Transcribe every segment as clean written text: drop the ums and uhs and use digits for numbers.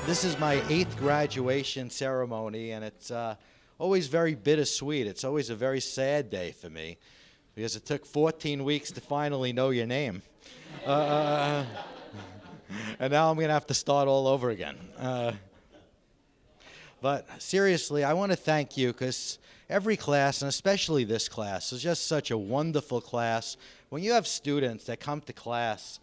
This is my 8th graduation ceremony, and it's always very bittersweet. It's always a very sad day for me because it took 14 weeks to finally know your name. And now I'm going to have to start all over again. But seriously, I want to thank you because every class, and especially this class, is just such a wonderful class. When you have students that come to class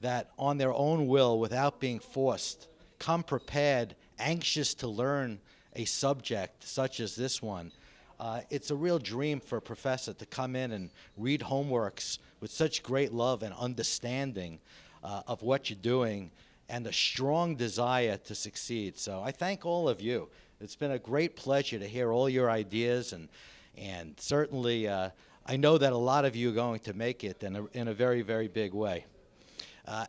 that on their own will, without being forced, come prepared, anxious to learn a subject such as this one, it's a real dream for a professor to come in and read homeworks with such great love and understanding of what you're doing and a strong desire to succeed. So I thank all of you. It's been a great pleasure to hear all your ideas, and certainly I know that a lot of you are going to make it in a very, very big way.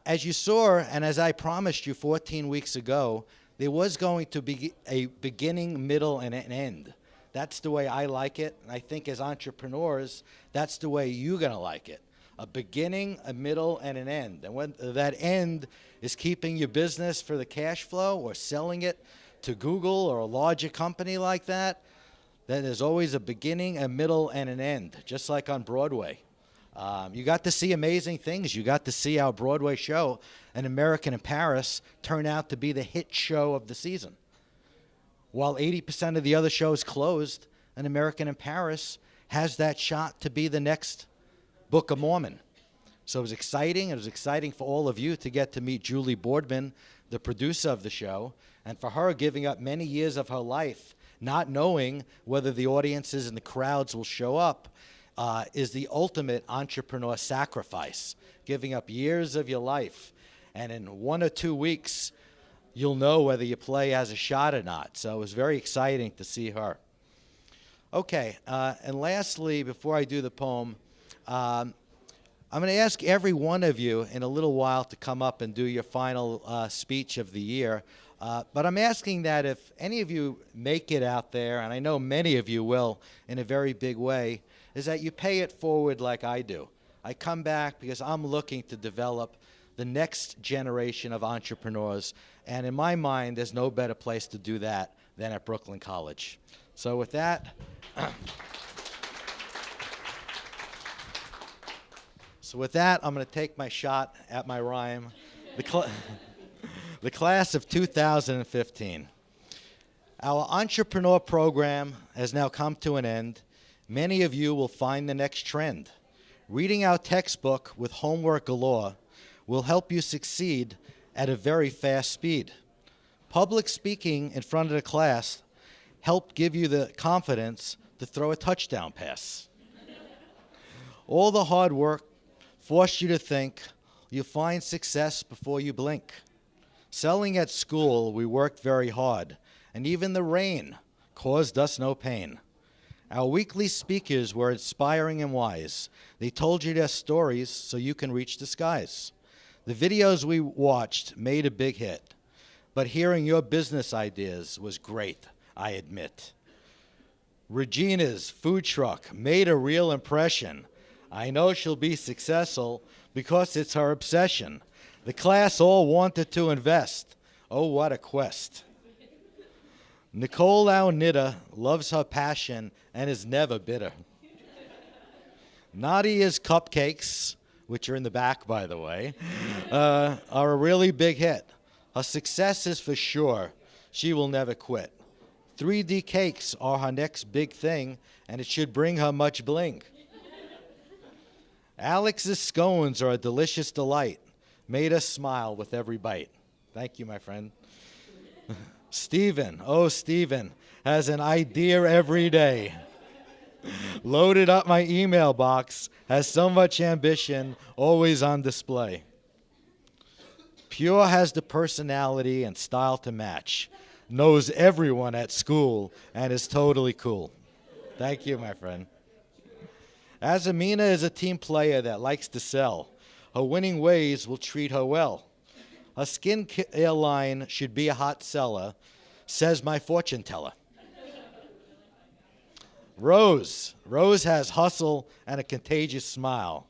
As you saw, and as I promised you 14 weeks ago, there was going to be a beginning, middle, and an end. That's the way I like it, and I think as entrepreneurs, that's the way you're going to like it. A beginning, a middle, and an end. And when that end is keeping your business for the cash flow or selling it to Google or a larger company like that, then there's always a beginning, a middle, and an end, just like on Broadway. You got to see amazing things. You got to see our Broadway show, An American in Paris, turn out to be the hit show of the season. While 80% of the other shows closed, An American in Paris has that shot to be the next Book of Mormon. So it was exciting. It was exciting for all of you to get to meet Julie Boardman, the producer of the show, and for her giving up many years of her life, not knowing whether the audiences and the crowds will show up, is the ultimate entrepreneur sacrifice, giving up years of your life. And in 1 or 2 weeks, you'll know whether your play has a shot or not. So it was very exciting to see her. Okay, and lastly, before I do the poem, I'm going to ask every one of you in a little while to come up and do your final speech of the year. But I'm asking that if any of you make it out there, and I know many of you will in a very big way, is that you pay it forward like I do. I come back because I'm looking to develop the next generation of entrepreneurs, and in my mind, there's no better place to do that than at Brooklyn College. So with that, I'm going to take my shot at my rhyme. The class of 2015. Our entrepreneur program has now come to an end. Many of you will find the next trend. Reading our textbook with homework galore will help you succeed at a very fast speed. Public speaking in front of the class helped give you the confidence to throw a touchdown pass. All the hard work forced you to think you'll find success before you blink. Selling at school, we worked very hard, and even the rain caused us no pain. Our weekly speakers were inspiring and wise. They told you their stories so you can reach the skies. The videos we watched made a big hit, but hearing your business ideas was great, I admit. Regina's food truck made a real impression. I know she'll be successful because it's her obsession. The class all wanted to invest. Oh, what a quest. Nicole, our knitter, loves her passion and is never bitter. Nadia's cupcakes, which are in the back, by the way, are a really big hit. Her success is for sure. She will never quit. 3D cakes are her next big thing, and it should bring her much bling. Alex's scones are a delicious delight. Made us smile with every bite. Thank you, my friend. Stephen, oh, Stephen, has an idea every day. Loaded up my email box, has so much ambition, always on display. Pure has the personality and style to match. Knows everyone at school and is totally cool. Thank you, my friend. Azamina is a team player that likes to sell. Her winning ways will treat her well. Her skin care line should be a hot seller, says my fortune teller. Rose has hustle and a contagious smile.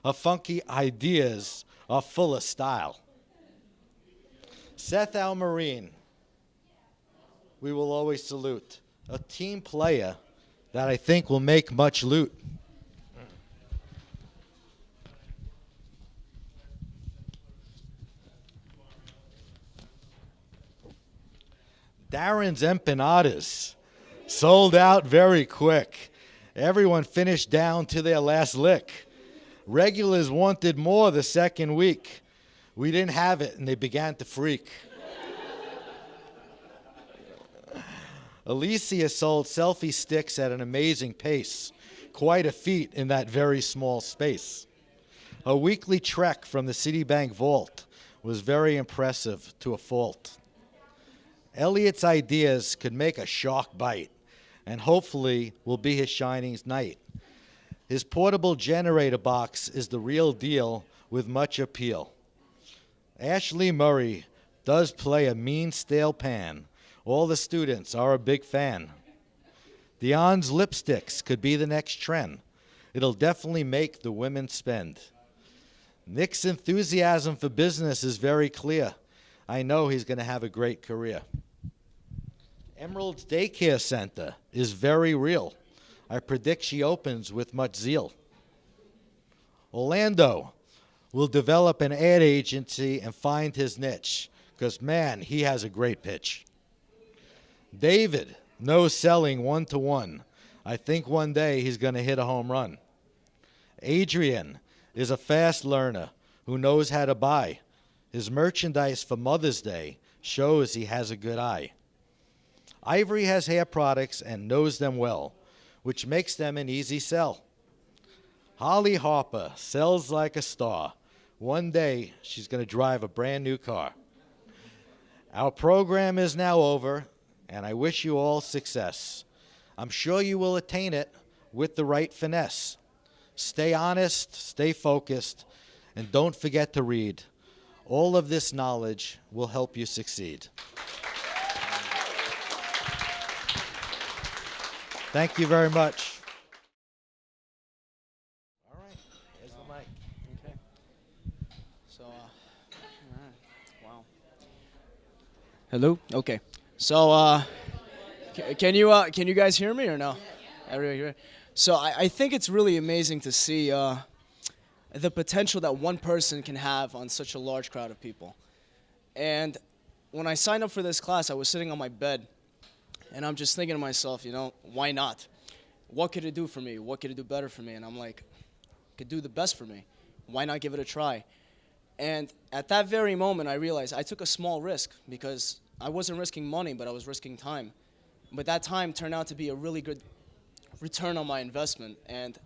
Her funky ideas are full of style. Seth Almarine we will always salute. A team player that I think will make much loot. Darren's empanadas sold out very quick. Everyone finished down to their last lick. Regulars wanted more the second week. We didn't have it, and they began to freak. Alicia sold selfie sticks at an amazing pace. Quite a feat in that very small space. A weekly trek from the Citibank vault was very impressive to a fault. Elliot's ideas could make a shark bite, and hopefully will be his shining knight. His portable generator box is the real deal with much appeal. Ashley Murray does play a mean stale pan. All the students are a big fan. Dion's lipsticks could be the next trend. It'll definitely make the women spend. Nick's enthusiasm for business is very clear. I know he's going to have a great career. Emerald's daycare center is very real. I predict she opens with much zeal. Orlando will develop an ad agency and find his niche, because, man, he has a great pitch. David knows selling one-to-one. I think one day he's going to hit a home run. Adrian is a fast learner who knows how to buy. His merchandise for Mother's Day shows he has a good eye. Ivory has hair products and knows them well, which makes them an easy sell. Holly Harper sells like a star. One day she's going to drive a brand new car. Our program is now over, and I wish you all success. I'm sure you will attain it with the right finesse. Stay honest, stay focused, and don't forget to read. All of this knowledge will help you succeed. Thank you very much. All right, here's the mic. Okay. So, all right. Wow. Hello? Okay. So, can you guys hear me or no? Everybody hear? So I think it's really amazing to see the potential that one person can have on such a large crowd of people. And when I signed up for this class, I was sitting on my bed, and I'm just thinking to myself, you know, why not? What could it do for me? What could it do better for me? And I'm like, it could do the best for me. Why not give it a try? And at that very moment, I realized I took a small risk because I wasn't risking money, but I was risking time. But that time turned out to be a really good return on my investment. And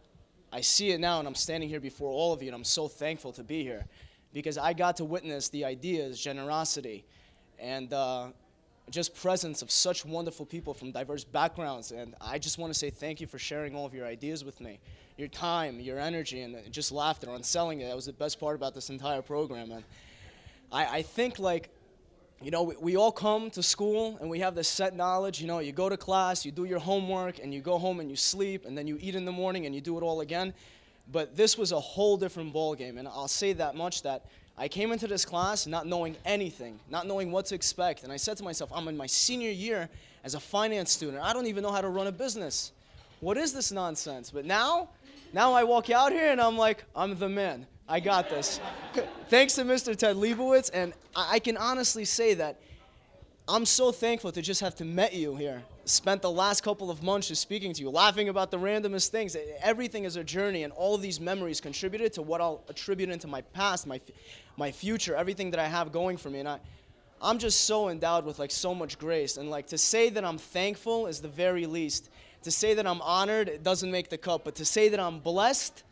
I see it now, and I'm standing here before all of you, and I'm so thankful to be here because I got to witness the ideas, generosity, and just presence of such wonderful people from diverse backgrounds. And I just want to say thank you for sharing all of your ideas with me, your time, your energy, and just laughter on selling it. That was the best part about this entire program. And I think, like, you know, we all come to school and we have this set knowledge. You know, you go to class, you do your homework, and you go home and you sleep, and then you eat in the morning and you do it all again. But this was a whole different ballgame, and I'll say that much, that I came into this class not knowing anything, not knowing what to expect. And I said to myself, I'm in my senior year as a finance student. I don't even know how to run a business. What is this nonsense? But now I walk out here and I'm like, I'm the man. I got this. Thanks to Mr. Ted Liebowitz, and I can honestly say that I'm so thankful to just have met you here. Spent the last couple of months just speaking to you, laughing about the randomest things. Everything is a journey, and all of these memories contributed to what I'll attribute into my past, my future, everything that I have going for me. And I'm just so endowed with, like, so much grace. And, like, to say that I'm thankful is the very least. To say that I'm honored, it doesn't make the cut. But to say that I'm blessed,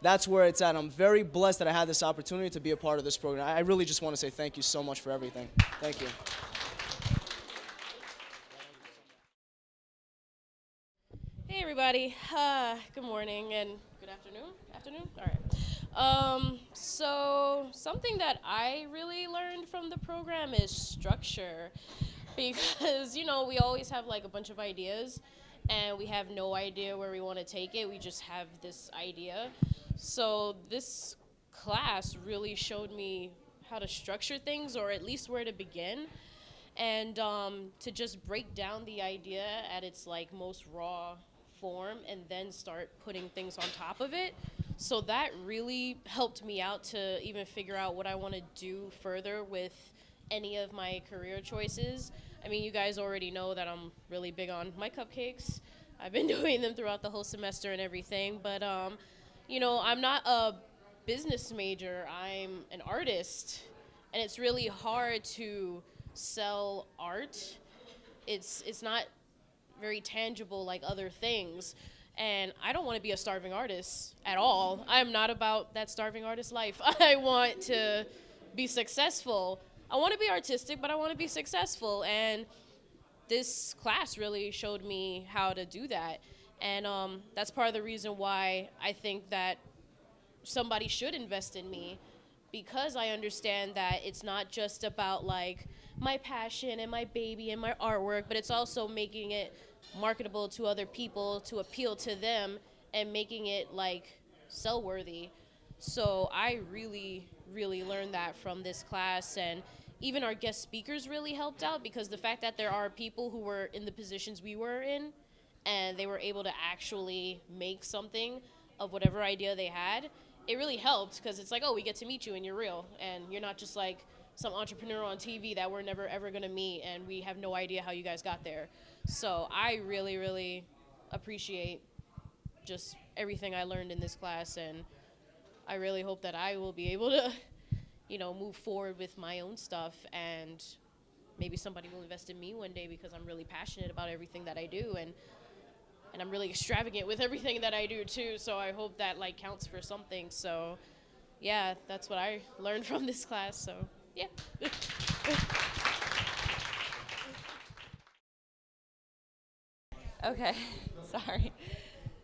that's where it's at. I'm very blessed that I had this opportunity to be a part of this program. I really just want to say thank you so much for everything. Thank you. Hey everybody, good morning and good afternoon? All right. So something that I really learned from the program is structure, because, you know, we always have like a bunch of ideas and we have no idea where we want to take it. We just have this idea. So this class really showed me how to structure things, or at least where to begin. and to just break down the idea at its like most raw form and then start putting things on top of it. So that really helped me out to even figure out what I want to do further with any of my career choices. I mean, you guys already know that I'm really big on my cupcakes. I've been doing them throughout the whole semester and everything, but you know, I'm not a business major, I'm an artist, and it's really hard to sell art. It's not very tangible like other things, and I don't want to be a starving artist at all. I'm not about that starving artist life. I want to be successful. I want to be artistic, but I want to be successful, and this class really showed me how to do that. And that's part of the reason why I think that somebody should invest in me, because I understand that it's not just about like my passion and my baby and my artwork, but it's also making it marketable to other people to appeal to them and making it like sell worthy. So I really learned that from this class, and even our guest speakers really helped out, because the fact that there are people who were in the positions we were in and they were able to actually make something of whatever idea they had, it really helped, because it's like, oh, we get to meet you and you're real, and you're not just like some entrepreneur on TV that we're never ever going to meet and we have no idea how you guys got there. So I really appreciate just everything I learned in this class, and I really hope that I will be able to, you know, move forward with my own stuff, and maybe somebody will invest in me one day, because I'm really passionate about everything that I do, and I'm really extravagant with everything that I do too, so I hope that like counts for something. So yeah, that's what I learned from this class, so yeah. Okay, sorry.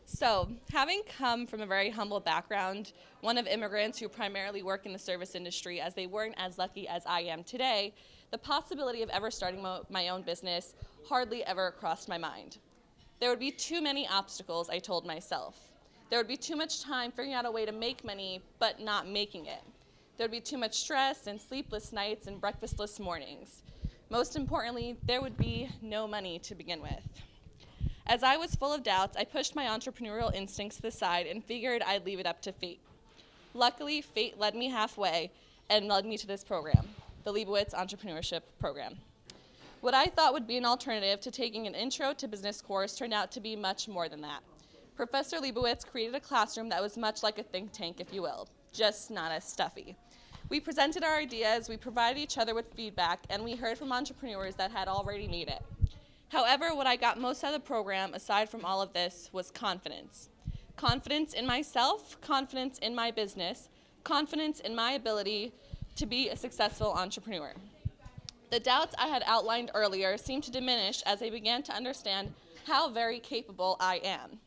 So, having come from a very humble background, one of immigrants who primarily work in the service industry, as they weren't as lucky as I am today, the possibility of ever starting my own business hardly ever crossed my mind. There would be too many obstacles, I told myself. There would be too much time figuring out a way to make money, but not making it. There would be too much stress and sleepless nights and breakfastless mornings. Most importantly, there would be no money to begin with. As I was full of doubts, I pushed my entrepreneurial instincts to the side and figured I'd leave it up to fate. Luckily, fate led me halfway and led me to this program, the Liebowitz Entrepreneurship Program. What I thought would be an alternative to taking an intro to business course turned out to be much more than that. Professor Liebowitz created a classroom that was much like a think tank, if you will, just not as stuffy. We presented our ideas, we provided each other with feedback, and we heard from entrepreneurs that had already made it. However, what I got most out of the program, aside from all of this, was confidence. Confidence in myself, confidence in my business, confidence in my ability to be a successful entrepreneur. The doubts I had outlined earlier seemed to diminish as I began to understand how very capable I am.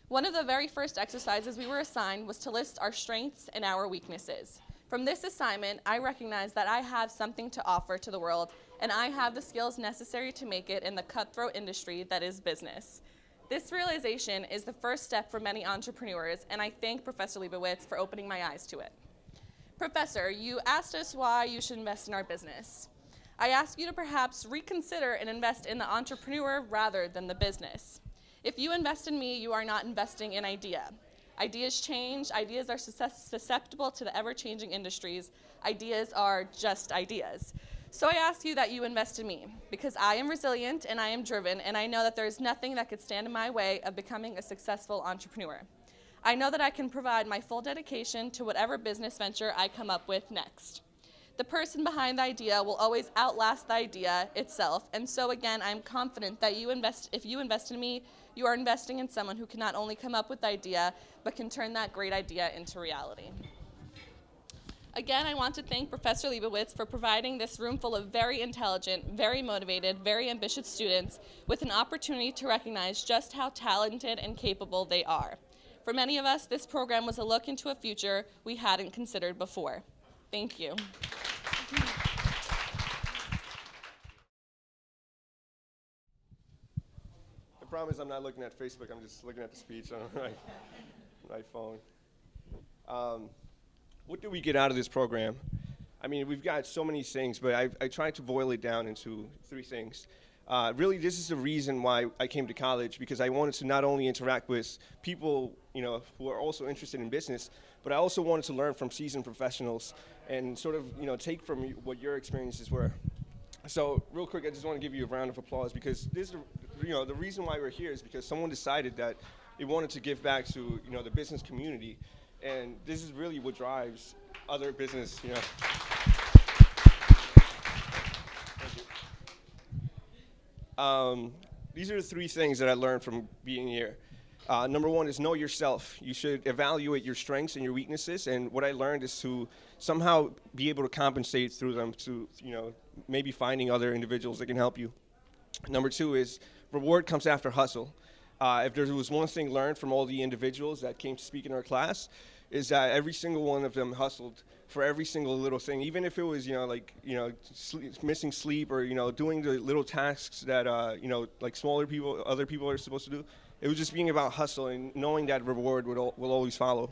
One of the very first exercises we were assigned was to list our strengths and our weaknesses. From this assignment, I recognized that I have something to offer to the world, and I have the skills necessary to make it in the cutthroat industry that is business. This realization is the first step for many entrepreneurs, and I thank Professor Liebowitz for opening my eyes to it. Professor, you asked us why you should invest in our business. I ask you to perhaps reconsider and invest in the entrepreneur rather than the business. If you invest in me, you are not investing in idea. Ideas change, ideas are susceptible to the ever-changing industries. Ideas are just ideas. So I ask you that you invest in me, because I am resilient and I am driven, and I know that there is nothing that could stand in my way of becoming a successful entrepreneur. I know that I can provide my full dedication to whatever business venture I come up with next. The person behind the idea will always outlast the idea itself, and so again, I'm confident that if you invest in me, you are investing in someone who can not only come up with the idea, but can turn that great idea into reality. Again, I want to thank Professor Liebowitz for providing this room full of very intelligent, very motivated, very ambitious students with an opportunity to recognize just how talented and capable they are. For many of us, this program was a look into a future we hadn't considered before. Thank you. I promise I'm not looking at Facebook. I'm just looking at the speech on my phone. What do we get out of this program? I mean, we've got so many things, but I tried to boil it down into 3 things. Really, this is the reason why I came to college, because I wanted to not only interact with people, who are also interested in business, but I also wanted to learn from seasoned professionals and sort of, take from what your experiences were. So real quick, I just want to give you a round of applause, because this is, the reason why we're here is because someone decided that they wanted to give back to, the business community, and this is really what drives other business, These are the 3 things that I learned from being here. Number 1 is know yourself. You should evaluate your strengths and your weaknesses, and what I learned is to somehow be able to compensate through them to, maybe finding other individuals that can help you. Number 2 is reward comes after hustle. If there was one thing learned from all the individuals that came to speak in our class, is that every single one of them hustled for every single little thing, even if it was, missing sleep or, doing the little tasks that, like other people are supposed to do. It was just being about hustle and knowing that reward will always follow.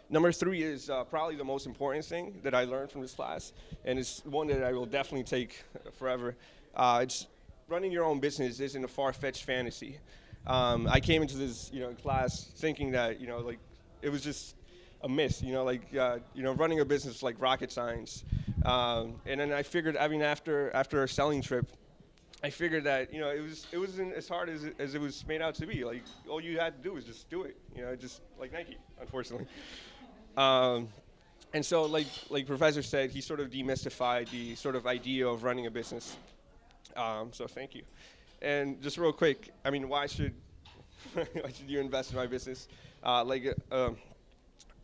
Number 3 is probably the most important thing that I learned from this class, and it's one that I will definitely take forever. It's running your own business isn't a far-fetched fantasy. I came into this, class thinking that, it was just a myth, running a business is like rocket science. And then I figured, after our selling trip, I figured that, it wasn't as hard as it was made out to be. Like, all you had to do was just do it, just like Nike, unfortunately. And so, like Professor said, he sort of demystified the sort of idea of running a business. So thank you. And just real quick, why should you invest in my business?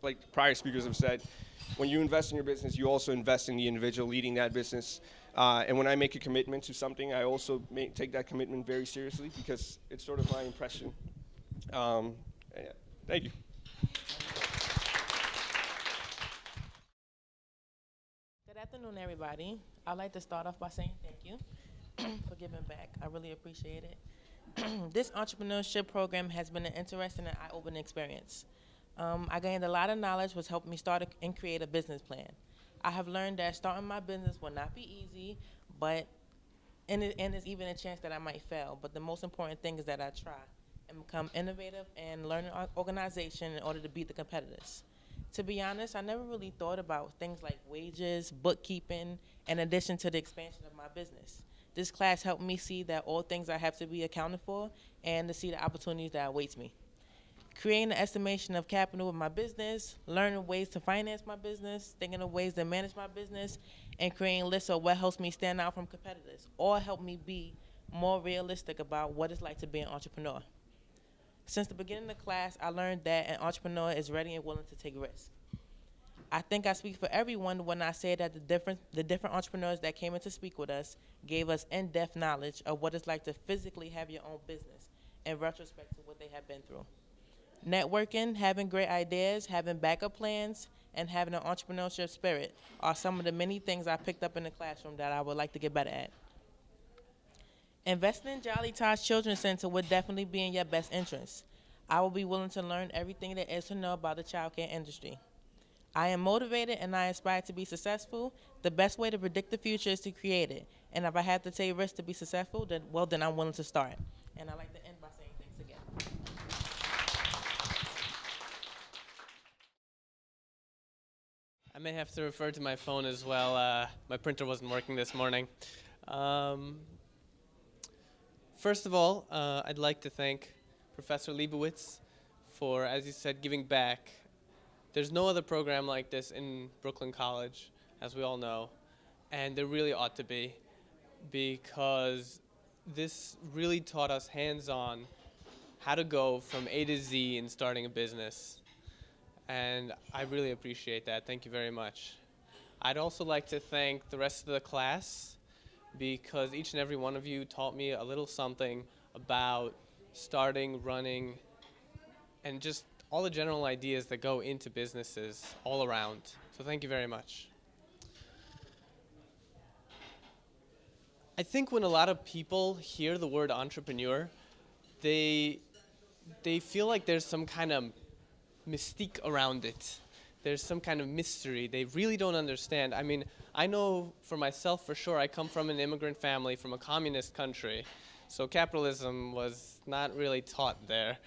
Like prior speakers have said, when you invest in your business, you also invest in the individual leading that business. And when I make a commitment to something, I also take that commitment very seriously, because it's sort of my impression. Yeah. Thank you. Good afternoon, everybody. I'd like to start off by saying thank you for giving back. I really appreciate it. This entrepreneurship program has been an interesting and eye-opening experience. I gained a lot of knowledge, which helped me start and create a business plan. I have learned that starting my business will not be easy, and there's even a chance that I might fail. But the most important thing is that I try and become innovative and learn an organization in order to beat the competitors. To be honest, I never really thought about things like wages, bookkeeping, in addition to the expansion of my business. This class helped me see that all things I have to be accounted for and to see the opportunities that awaits me. Creating an estimation of capital with my business, learning ways to finance my business, thinking of ways to manage my business, and creating lists of what helps me stand out from competitors, all help me be more realistic about what it's like to be an entrepreneur. Since the beginning of the class, I learned that an entrepreneur is ready and willing to take risks. I think I speak for everyone when I say that the different entrepreneurs that came in to speak with us gave us in-depth knowledge of what it's like to physically have your own business in retrospect to what they have been through. Networking, having great ideas, having backup plans, and having an entrepreneurship spirit are some of the many things I picked up in the classroom that I would like to get better at. Investing in Jolly Todd's Children's Center would definitely be in your best interest. I will be willing to learn everything there is to know about the childcare industry. I am motivated and I aspire to be successful. The best way to predict the future is to create it. And if I have to take risks to be successful, then I'm willing to start. And I'd like to end by saying thanks again. I may have to refer to my phone as well. My printer wasn't working this morning. First of all, I'd like to thank Professor Liebowitz for, as you said, giving back. There's no other program like this in Brooklyn College, as we all know, and there really ought to be, because this really taught us hands-on how to go from A to Z in starting a business, and I really appreciate that. Thank you very much. I'd also like to thank the rest of the class, because each and every one of you taught me a little something about starting, running, and just all the general ideas that go into businesses all around. So thank you very much. I think when a lot of people hear the word entrepreneur, they feel like there's some kind of mystique around it. there's some kind of mystery. They really don't understand. I mean, I know for myself for sure, I come from an immigrant family from a communist country, so capitalism was not really taught there.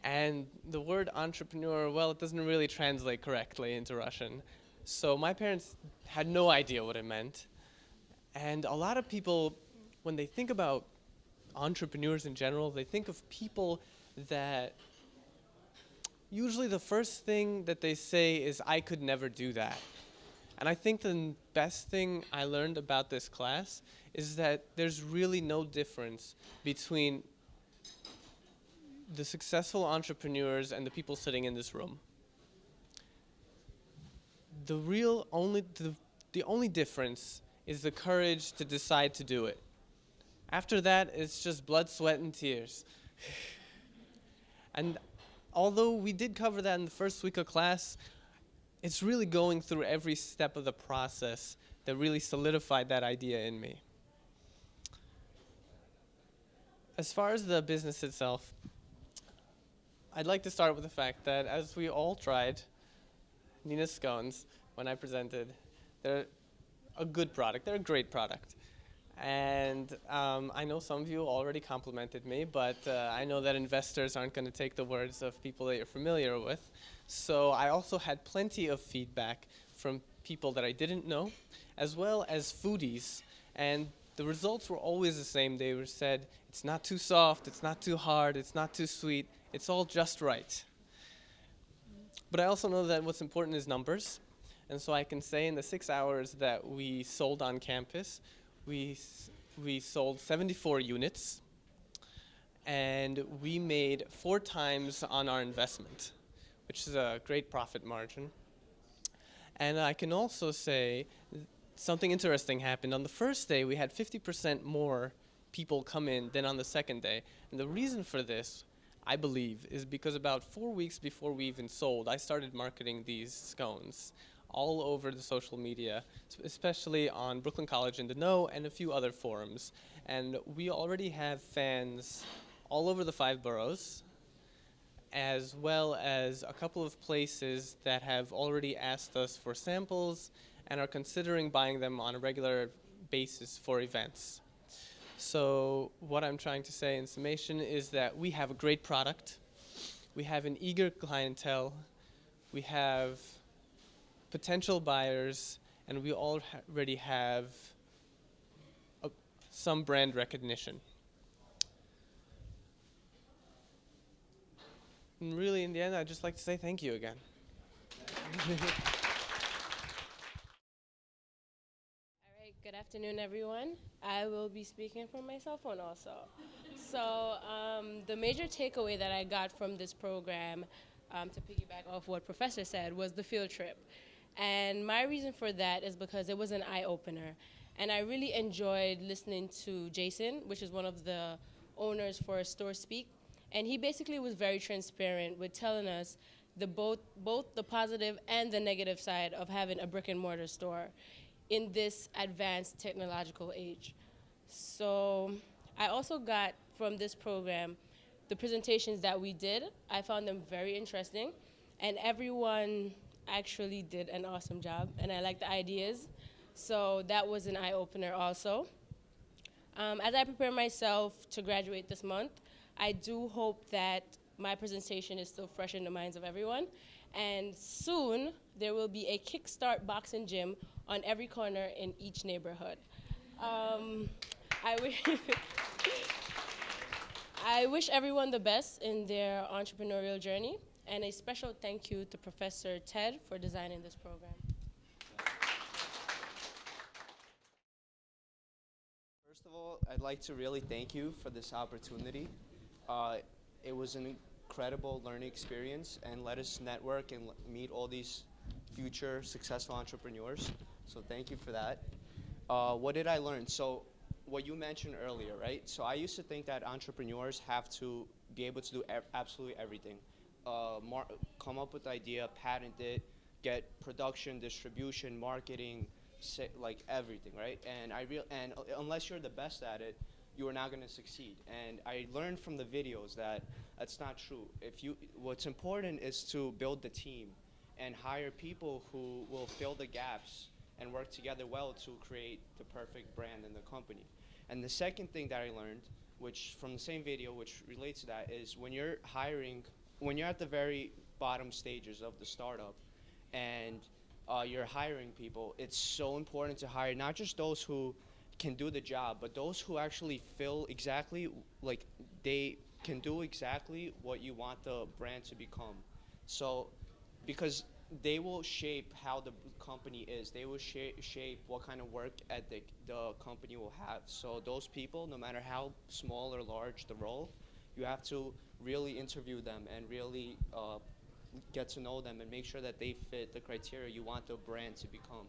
And the word entrepreneur, well, it doesn't really translate correctly into Russian. So my parents had no idea what it meant. And a lot of people, when they think about entrepreneurs in general, they think of people that usually the first thing that they say is, I could never do that. And I think the best thing I learned about this class is that there's really no difference between the successful entrepreneurs and the people sitting in this room. The only difference is the courage to decide to do it. After that, it's just blood, sweat, and tears. And although we did cover that in the first week of class, it's really going through every step of the process that really solidified that idea in me. As far as the business itself, I'd like to start with the fact that as we all tried Nina's scones when I presented, they're a good product. They're a great product. And I know some of you already complimented me, but I know that investors aren't going to take the words of people that you're familiar with. So I also had plenty of feedback from people that I didn't know, as well as foodies. And the results were always the same. They were said, it's not too soft, it's not too hard, it's not too sweet, it's all just right. But I also know that what's important is numbers. And so I can say in the 6 hours that we sold on campus, we sold 74 units, and we made 4 times on our investment, which is a great profit margin. And I can also say something interesting happened. On the first day, we had 50% more people come in than on the second day. And the reason for this, I believe, is because about 4 weeks before we even sold, I started marketing these scones all over the social media, especially on Brooklyn College in the Know and a few other forums. And we already have fans all over the 5 boroughs, as well as a couple of places that have already asked us for samples and are considering buying them on a regular basis for events. So what I'm trying to say in summation is that we have a great product, we have an eager clientele, we have potential buyers, and we already have some brand recognition. And really, in the end, I'd just like to say thank you again. All right, good afternoon, everyone. I will be speaking from my cell phone also. So the major takeaway that I got from this program, to piggyback off what Professor said, was the field trip. And my reason for that is because it was an eye-opener. And I really enjoyed listening to Jason, which is one of the owners for Store Speak. And he basically was very transparent with telling us both the positive and the negative side of having a brick and mortar store in this advanced technological age. So I also got from this program the presentations that we did. I found them very interesting, and everyone actually did an awesome job, and I like the ideas. So that was an eye-opener also. As I prepare myself to graduate this month, I do hope that my presentation is still fresh in the minds of everyone. And soon, there will be a Kickstart boxing gym on every corner in each neighborhood. I wish everyone the best in their entrepreneurial journey. And a special thank you to Professor Ted for designing this program. First of all, I'd like to really thank you for this opportunity. It was an incredible learning experience and let us network and meet all these future successful entrepreneurs. So thank you for that. What did I learn? So what you mentioned earlier, right? So I used to think that entrepreneurs have to be able to do absolutely everything. Come up with the idea, patent it, get production, distribution, marketing, like everything, right? And unless you're the best at it, you are not going to succeed. And I learned from the videos that that's not true. What's important is to build the team and hire people who will fill the gaps and work together well to create the perfect brand in the company. And the second thing that I learned, which from the same video, which relates to that, is when you're hiring, when you're at the very bottom stages of the startup and you're hiring people, it's so important to hire not just those who can do the job, but those who actually fill exactly, like they can do exactly what you want the brand to become. So, because they will shape how the company is. They will shape what kind of work ethic the company will have. So those people, no matter how small or large the role, you have to really interview them and really get to know them and make sure that they fit the criteria you want the brand to become.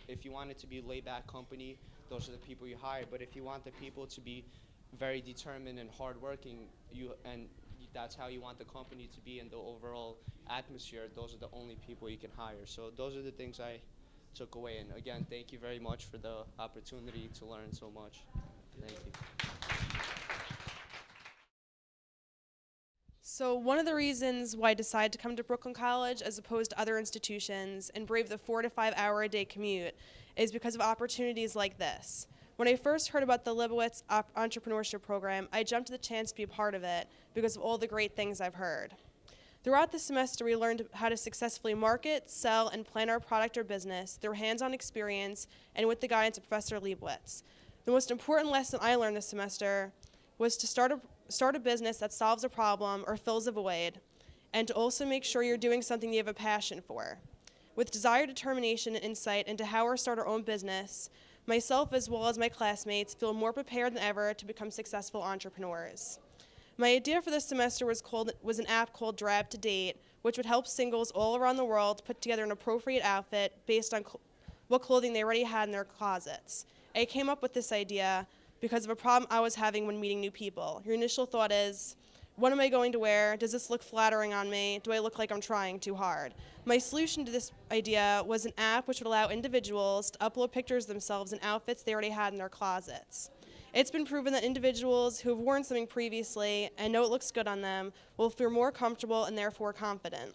If you want it to be a laid-back company, those are the people you hire. But if you want the people to be very determined and hardworking, that's how you want the company to be in the overall atmosphere, those are the only people you can hire. So those are the things I took away. And again, thank you very much for the opportunity to learn so much. Thank you. So one of the reasons why I decided to come to Brooklyn College as opposed to other institutions and brave the 4 to 5 hour a day commute is because of opportunities like this. When I first heard about the Liebowitz Entrepreneurship Program, I jumped at the chance to be a part of it because of all the great things I've heard. Throughout the semester, we learned how to successfully market, sell, and plan our product or business through hands-on experience and with the guidance of Professor Liebowitz. The most important lesson I learned this semester was to start a business that solves a problem or fills a void, and to also make sure you're doing something you have a passion for. With desire, determination, and insight into how to start our own business, myself as well as my classmates feel more prepared than ever to become successful entrepreneurs. My idea for this semester was an app called Drab to Date, which would help singles all around the world put together an appropriate outfit based on what clothing they already had in their closets. I came up with this idea because of a problem I was having when meeting new people. Your initial thought is, what am I going to wear? Does this look flattering on me? Do I look like I'm trying too hard? My solution to this idea was an app which would allow individuals to upload pictures of themselves in outfits they already had in their closets. It's been proven that individuals who have worn something previously and know it looks good on them will feel more comfortable and therefore confident.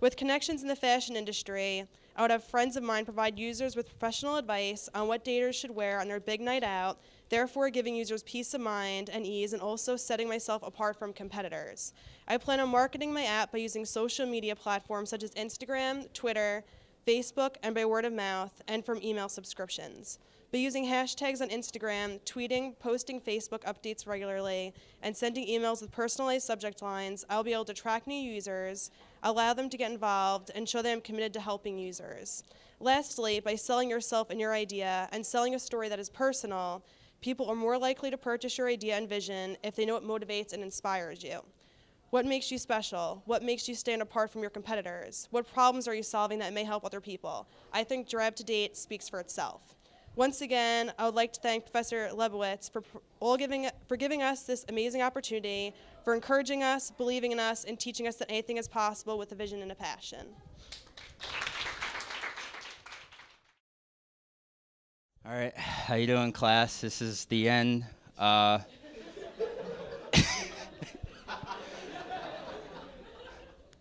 With connections in the fashion industry, I would have friends of mine provide users with professional advice on what daters should wear on their big night out, therefore giving users peace of mind and ease and also setting myself apart from competitors. I plan on marketing my app by using social media platforms such as Instagram, Twitter, Facebook, and by word of mouth, and from email subscriptions. By using hashtags on Instagram, tweeting, posting Facebook updates regularly, and sending emails with personalized subject lines, I'll be able to attract new users, allow them to get involved, and show them I'm committed to helping users. Lastly, by selling yourself and your idea and selling a story that is personal, people are more likely to purchase your idea and vision if they know what motivates and inspires you. What makes you special? What makes you stand apart from your competitors? What problems are you solving that may help other people? I think Drab to Date speaks for itself. Once again, I would like to thank Professor Liebowitz for giving us this amazing opportunity, for encouraging us, believing in us, and teaching us that anything is possible with a vision and a passion. All right, how you doing, class? This is the end. I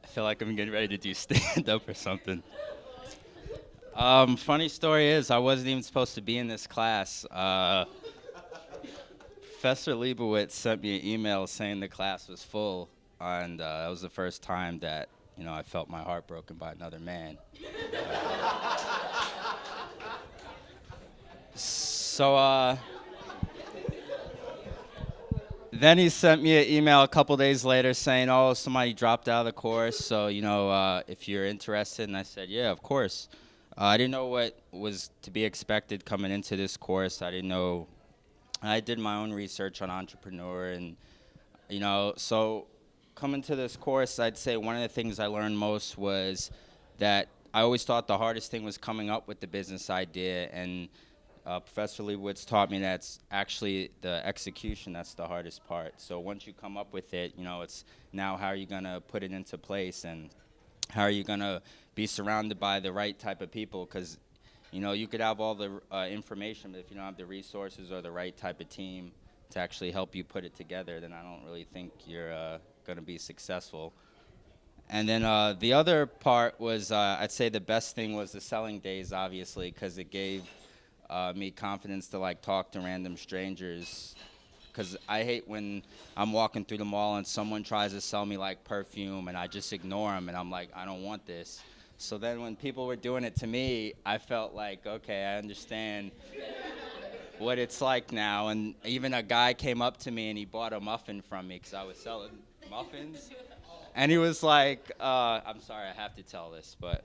feel like I'm getting ready to do stand-up or something. Funny story is, I wasn't even supposed to be in this class. Professor Liebowitz sent me an email saying the class was full, and that was the first time that, I felt my heart broken by another man. So, then he sent me an email a couple days later saying, oh, somebody dropped out of the course, so, if you're interested. And I said, yeah, of course. I didn't know what was to be expected coming into this course. I didn't know. I did my own research on entrepreneur, and, so coming to this course, I'd say one of the things I learned most was that I always thought the hardest thing was coming up with the business idea, and Professor Liebowitz taught me that's actually the execution that's the hardest part. So once you come up with it, it's now how are you going to put it into place, and how are you going to be surrounded by the right type of people? Because, you could have all the information, but if you don't have the resources or the right type of team to actually help you put it together, then I don't really think you're going to be successful. And then the other part was, I'd say the best thing was the selling days, obviously, because it gave me confidence to like talk to random strangers. Because I hate when I'm walking through the mall and someone tries to sell me like perfume and I just ignore them and I'm like, I don't want this. So then when people were doing it to me, I felt like, okay, I understand what it's like now. And even a guy came up to me and he bought a muffin from me because I was selling muffins. And he was like, I'm sorry, I have to tell this, but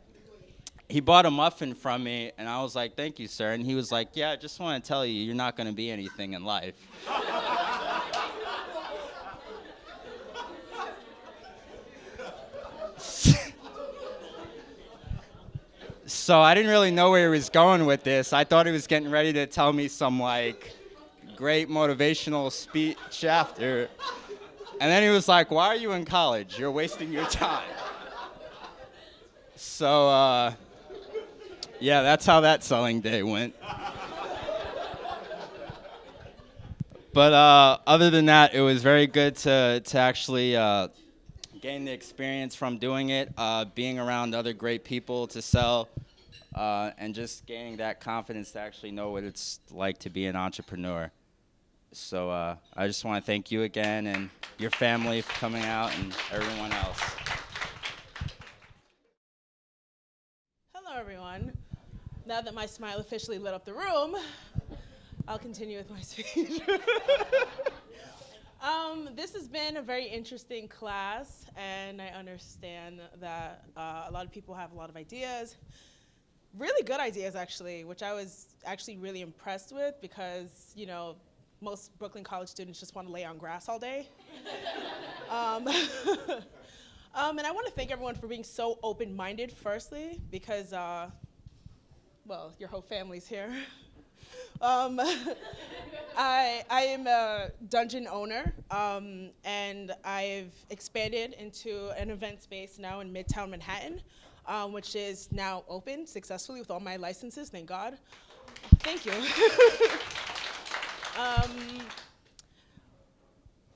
he bought a muffin from me, and I was like, thank you, sir. And he was like, yeah, I just want to tell you, you're not going to be anything in life. So I didn't really know where he was going with this. I thought he was getting ready to tell me some, like, great motivational speech after. And then he was like, why are you in college? You're wasting your time. So, yeah, that's how that selling day went. But other than that, it was very good to actually gain the experience from doing it, being around other great people to sell, and just gaining that confidence to actually know what it's like to be an entrepreneur. So I just want to thank you again and your family for coming out and everyone else. Hello, everyone. Now that my smile officially lit up the room, I'll continue with my speech. This has been a very interesting class, and I understand that a lot of people have a lot of ideas. Really good ideas, actually, which I was actually really impressed with because, you know, most Brooklyn College students just want to lay on grass all day. And I want to thank everyone for being so open-minded, firstly, because, well, your whole family's here. I am a dungeon owner, and I've expanded into an event space now in Midtown Manhattan, which is now open successfully with all my licenses, thank God. Thank you.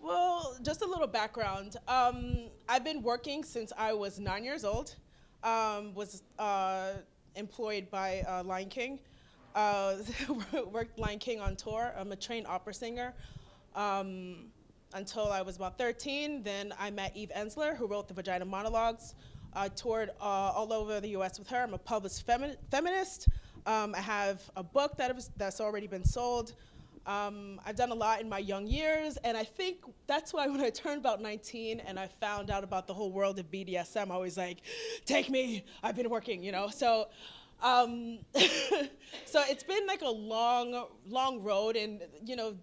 Well, just a little background. I've been working since I was 9 years old. Was employed by Lion King. Worked Lion King on tour. I'm a trained opera singer until I was about 13. Then I met Eve Ensler, who wrote the Vagina Monologues. I toured all over the US with her. I'm a published feminist. I have a book that's already been sold. I've done a lot in my young years, and I think that's why when I turned about 19 and I found out about the whole world of BDSM, I was like, take me, I've been working, you know? So, so it's been like a long road, and, you know,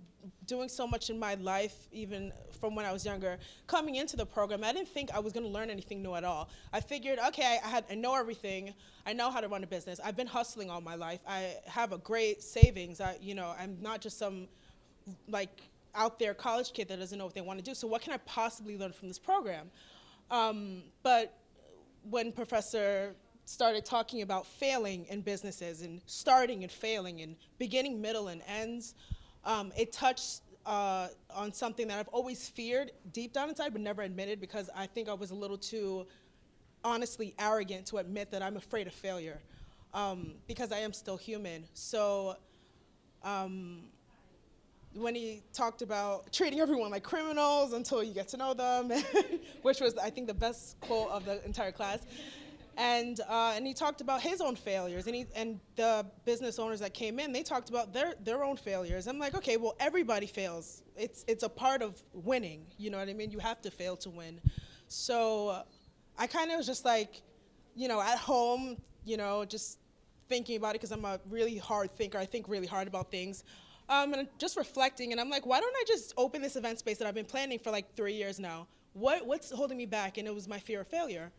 doing so much in my life, even from when I was younger. Coming into the program, I didn't think I was gonna learn anything new at all. I figured, okay, I know everything. I know how to run a business. I've been hustling all my life. I have a great savings. I'm not just some like out there college kid that doesn't know what they want to do. So what can I possibly learn from this program? But when Professor started talking about failing in businesses and starting and failing and beginning, middle, and ends, it touched on something that I've always feared deep down inside but never admitted, because I think I was a little too honestly arrogant to admit that I'm afraid of failure, because I am still human. So when he talked about treating everyone like criminals until you get to know them, which was, I think, the best quote of the entire class. And he talked about his own failures, and the business owners that came in, they talked about their own failures. I'm like, okay, well, everybody fails. It's a part of winning, you know what I mean? You have to fail to win. So I kind of was just like, you know, at home, you know, just thinking about it, because I'm a really hard thinker. I think really hard about things. And just reflecting, and I'm like, why don't I just open this event space that I've been planning for like 3 years now? What's holding me back? And it was my fear of failure.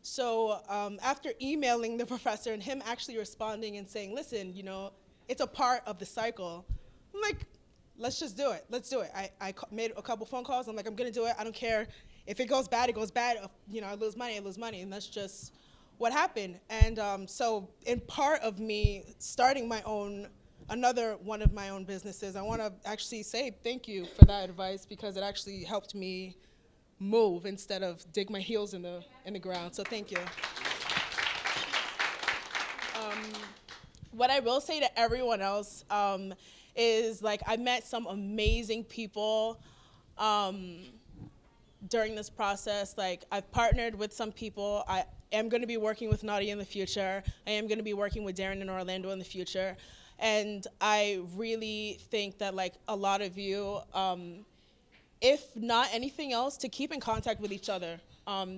So after emailing the professor and him actually responding and saying, listen, you know, it's a part of the cycle, I'm like, let's just do it. Let's do it. I made a couple phone calls. I'm like, I'm going to do it. I don't care. If it goes bad, it goes bad. You know, I lose money. And that's just what happened. And so in part of me starting another one of my own businesses, I want to actually say thank you for that advice, because it actually helped me move instead of dig my heels in the ground. So thank you. What I will say to everyone else is, like, I met some amazing people during this process. Like, I've partnered with some people. I am going to be working with Nadia in the future. I am going to be working with Darren in Orlando in the future. And I really think that, like, a lot of you, if not anything else, to keep in contact with each other.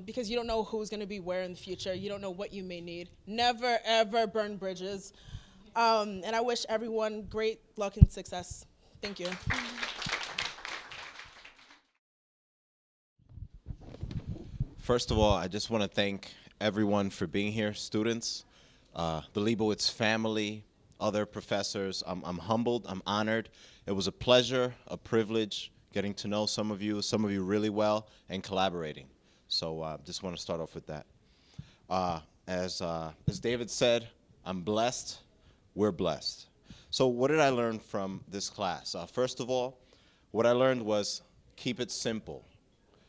Because you don't know who's going to be where in the future. You don't know what you may need. Never, ever burn bridges. And I wish everyone great luck and success. Thank you. First of all, I just want to thank everyone for being here, students, the Liebowitz family, other professors. I'm humbled, I'm honored. It was a pleasure, a privilege getting to know some of you really well, and collaborating. So just want to start off with that. As David said, I'm blessed, we're blessed. So what did I learn from this class? First of all, what I learned was keep it simple.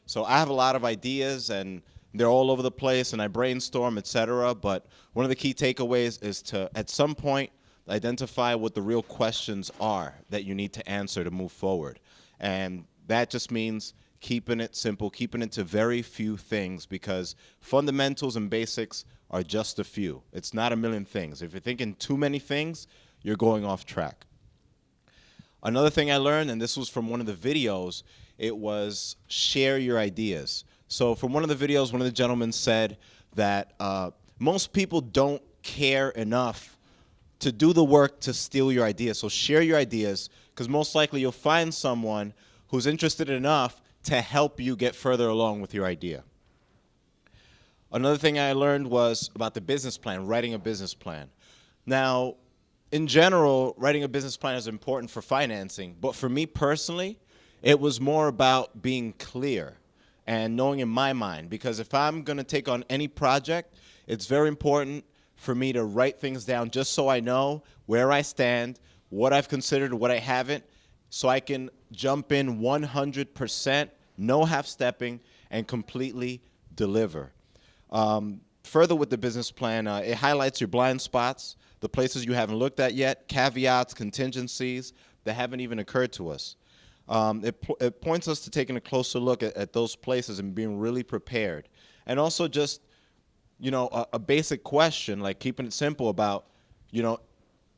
So I have a lot of ideas, and they're all over the place, and I brainstorm, etc. But one of the key takeaways is to, at some point, identify what the real questions are that you need to answer to move forward. And that just means keeping it simple, keeping it to very few things, because fundamentals and basics are just a few. It's not a million things. If you're thinking too many things, you're going off track. Another thing I learned, and this was from one of the videos, it was share your ideas. So from one of the videos, one of the gentlemen said that most people don't care enough to do the work to steal your ideas. So share your ideas, because most likely you'll find someone who's interested enough to help you get further along with your idea. Another thing I learned was about the business plan, writing a business plan. Now, in general, writing a business plan is important for financing, but for me personally, it was more about being clear and knowing in my mind, because if I'm going to take on any project, it's very important for me to write things down just so I know where I stand, what I've considered, what I haven't, so I can jump in 100%, no half-stepping, and completely deliver. Further with the business plan, it highlights your blind spots, the places you haven't looked at yet, caveats, contingencies that haven't even occurred to us. It points us to taking a closer look at those places and being really prepared. And also just, you know, a basic question, like keeping it simple about, you know,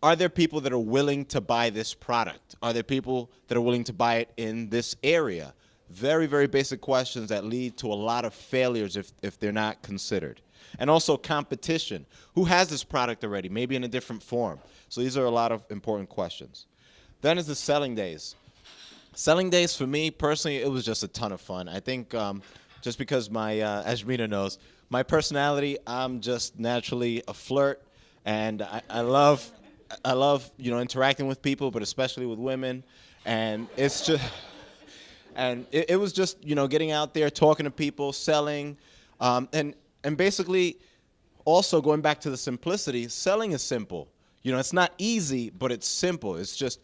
are there people that are willing to buy this product? Are there people that are willing to buy it in this area? Very, very basic questions that lead to a lot of failures if they're not considered. And also competition. Who has this product already? Maybe in a different form. So these are a lot of important questions. Then is the selling days. Selling days for me, personally, it was just a ton of fun. I think just because my, as Rita knows, my personality, I'm just naturally a flirt. And I love, you know, interacting with people, but especially with women. And it's just, and it was just, you know, getting out there, talking to people, selling, and basically also going back to the simplicity, selling is simple. You know, it's not easy, but it's simple. It's just